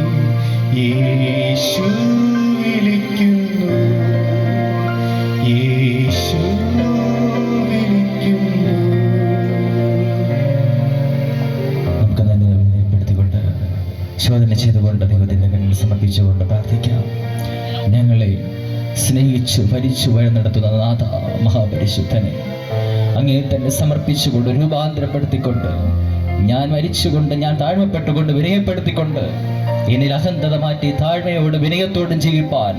യേശു വിളിക്കുന്നു, യേശു വിളിക്കുന്നു. നമുക്ക് തന്നെ വിനയപ്പെടുത്തിക്കൊണ്ട് ശോധന ചെയ്തുകൊണ്ട് ദൈവത്തിൻ്റെ കണ്ണിൽ സമർപ്പിച്ചുകൊണ്ട് പ്രാർത്ഥിക്കാം. ഞങ്ങളെ സ്നേഹിച്ചു ഭരിച്ചു വഴി നടത്തുന്ന നാഥ മഹാപരിശുദ്ധനെ, അങ്ങേ തന്നെ സമർപ്പിച്ചുകൊണ്ട് രൂപാന്തരപ്പെടുത്തിക്കൊണ്ട്, ഞാൻ മരിച്ചുകൊണ്ട്, ഞാൻ താഴ്മപ്പെട്ടുകൊണ്ട്, വിനയപ്പെടുത്തിക്കൊണ്ട്, എന്നിൽ അഹന്തത മാറ്റി താഴ്മയോട് വിനയത്തോടും ജീവിപ്പാൻ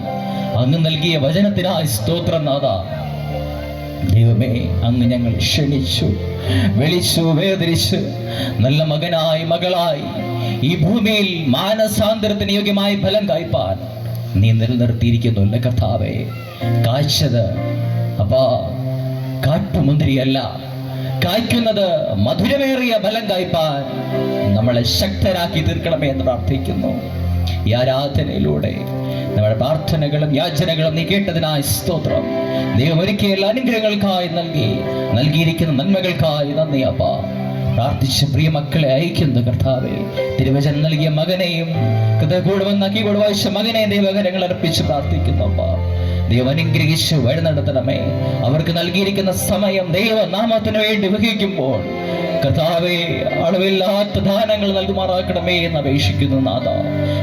അങ്ങ് നൽകിയ വചനത്തിനായി സ്തോത്രം നാഥ. ദൈവമേ, അങ്ങ് ഞങ്ങൾ ക്ഷണിച്ചു, വിളിച്ചു, വേദരിച്ച് നല്ല മകനായി മകളായി ഈ ഭൂമിയിൽ മാനസാന്തരത്തിന് യോഗ്യമായി ഫലം കായ്പാൻ നീ നിലനിർത്തിയിരിക്കുന്നു കർത്താവേ. കായ്ച്ചത് അപ്പാ കാട്ടുമുന്തിരിയല്ല, കായ്ക്കുന്നത് മധുരമേറിയ ഫലം കായ്പാൻ നമ്മളെ ശക്തരാക്കി തീർക്കണമേ എന്ന് പ്രാർത്ഥിക്കുന്നു. ഈ ആരാധനയിലൂടെ നമ്മുടെ പ്രാർത്ഥനകളും യാചനകളും നീ കേട്ടതിനായി സ്തോത്രം. ദൈവം ഒരുക്കിയ എല്ലാ അനുഗ്രഹങ്ങൾക്കായി നൽകിയിരിക്കുന്ന നന്മകൾക്കായി നന്ദി അപ്പാ. പ്രാർത്ഥിച്ച് പ്രിയ മക്കളെ അയക്കുന്നു കർത്താവേ. തിരുവചനം നൽകിയ മകനെയും കീബോർഡ് വായിച്ച മകനെയും ദൈവകരങ്ങൾ അർപ്പിച്ച് പ്രാർത്ഥിക്കുന്നു അപ്പാ. ദൈവം അനുഗ്രഹിച്ച് വഴി നടത്തണമേ. അവർക്ക് നൽകിയിരിക്കുന്ന സമയം ദൈവനാമത്തിന് വേണ്ടി വഹിക്കുമ്പോൾ കർത്താവേ, അളവില്ലാത്ത ദാനങ്ങൾ നൽകുമാറാക്കണമേ എന്ന് അപേക്ഷിക്കുന്നു നാഥ.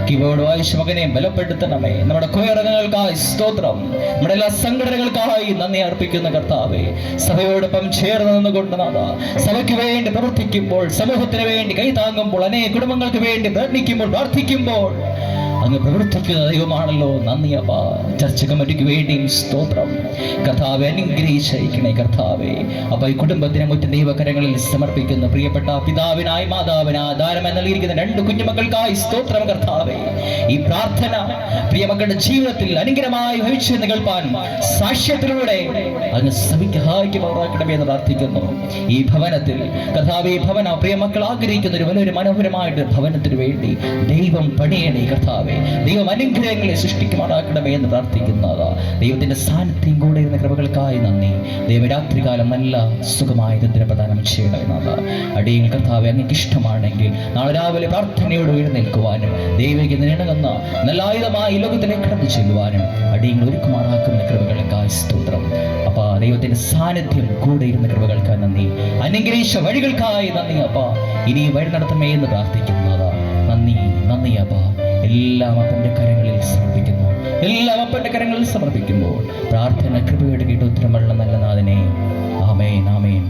കീബോർഡ് വായിച്ച മകനെ ബലപ്പെടുത്തണമേ. നമ്മുടെ കൊയറങ്ങൾക്കായി സ്തോത്രം. നമ്മുടെ എല്ലാ സംഘടനകൾക്കായി നന്ദി അർപ്പിക്കുന്ന കർത്താവേ, സഭയോടൊപ്പം ചേർന്ന് നിന്നുകൊണ്ട് നാഥ, സഭയ്ക്ക് വേണ്ടി പ്രവർത്തിക്കുമ്പോൾ, സമൂഹത്തിന് വേണ്ടി കൈതാങ്ങുമ്പോൾ, അനേക കുടുംബങ്ങൾക്ക് വേണ്ടി പ്രയത്നിക്കുമ്പോൾ, പ്രാർത്ഥിക്കുമ്പോൾ അങ്ങ് പ്രവർത്തിക്കുന്ന ദൈവമാണല്ലോ. നന്ദി അപ്പാ. ചർച്ച കമ്മിറ്റിക്ക് വേണ്ടിയും സ്തോത്രം. കർത്താവെ, അനുഗ്രഹിച്ചയക്കണേ കർത്താവേ. അപ്പൊ ഈ കുടുംബത്തിനെ മുറ്റ ദൈവകരങ്ങളിൽ സമർപ്പിക്കുന്ന പ്രിയപ്പെട്ട പിതാവിനായി മാതാവിനായി ആധാരമായി നൽകിയിരിക്കുന്ന 2 കുഞ്ഞുമക്കൾക്കായി സ്തോത്രം കർത്താവേ. ഈ പ്രാർത്ഥന പ്രിയമക്കളുടെ ജീവിതത്തിൽ അനുഗ്രഹമായി ഭവിച്ചു നികൾപ്പാൻ സാക്ഷ്യത്തിലൂടെ അങ്ങ് സഹായിക്കുമാറാക്കണമേ എന്ന് പ്രാർത്ഥിക്കുന്നു. ഈ ഭവനത്തിൽ കർത്താവേ, ഭവന പ്രിയമക്കൾ ആഗ്രഹിക്കുന്ന ഒരു വലിയൊരു മനോഹരമായിട്ട് ഭവനത്തിന് വേണ്ടി ദൈവം പണിയണേ കർത്താവേ. കർത്താവേ. ദൈവം അനുഗ്രഹങ്ങളെ സൃഷ്ടിക്കുമാറാക്കണമേ എന്ന് പ്രാർത്ഥിക്കുന്നത്. ദൈവത്തിന്റെ സാന്നിധ്യം കൂടെ ഇരുന്ന കൃപകൾക്കായി നന്ദി. ദൈവം രാത്രികാലം നല്ല സുഖമായ നിദ്ര പ്രദാനം ചെയ്യണമെന്നത് അടിയൻ കർത്താവെ അങ്ങേക്ക് ഇഷ്ടമാണെങ്കിൽ നാളെ രാവിലെ പ്രാർത്ഥനയോട് എഴുന്നേൽക്കുവാനും ദൈവയ്ക്ക് നിണങ്ങുന്ന നല്ല ആയുധമായി ലോകത്തിലേക്ക് കടന്നു ചെല്ലുവാനും അടിയങ്ങൾ ഒരുക്കുമാറാക്കുന്ന കൃപകൾക്കായി സ്തോത്രം. അപ്പാ ദൈവത്തിന്റെ സാന്നിധ്യം കൂടെ ഇരുന്ന കൃപകൾക്കായി നന്ദി. അനുഗ്രഹിച്ച വഴികൾക്കായി നന്ദി അപ്പാ. ഇനി വഴി നടത്തമേ എന്ന് പ്രാർത്ഥിക്കുന്നത് നന്ദി നന്ദി അപ്പാ. എല്ലാം അപ്പന്റെ കരങ്ങളിൽ സമർപ്പിക്കുന്നു. എല്ലാം അപ്പന്റെ കരങ്ങളിൽ സമർപ്പിക്കുമ്പോൾ പ്രാർത്ഥന കൃപയോട് കേട്ട് ഉത്തരമുള്ള നല്ല നാഥനെ. ആമേൻ ആമേൻ.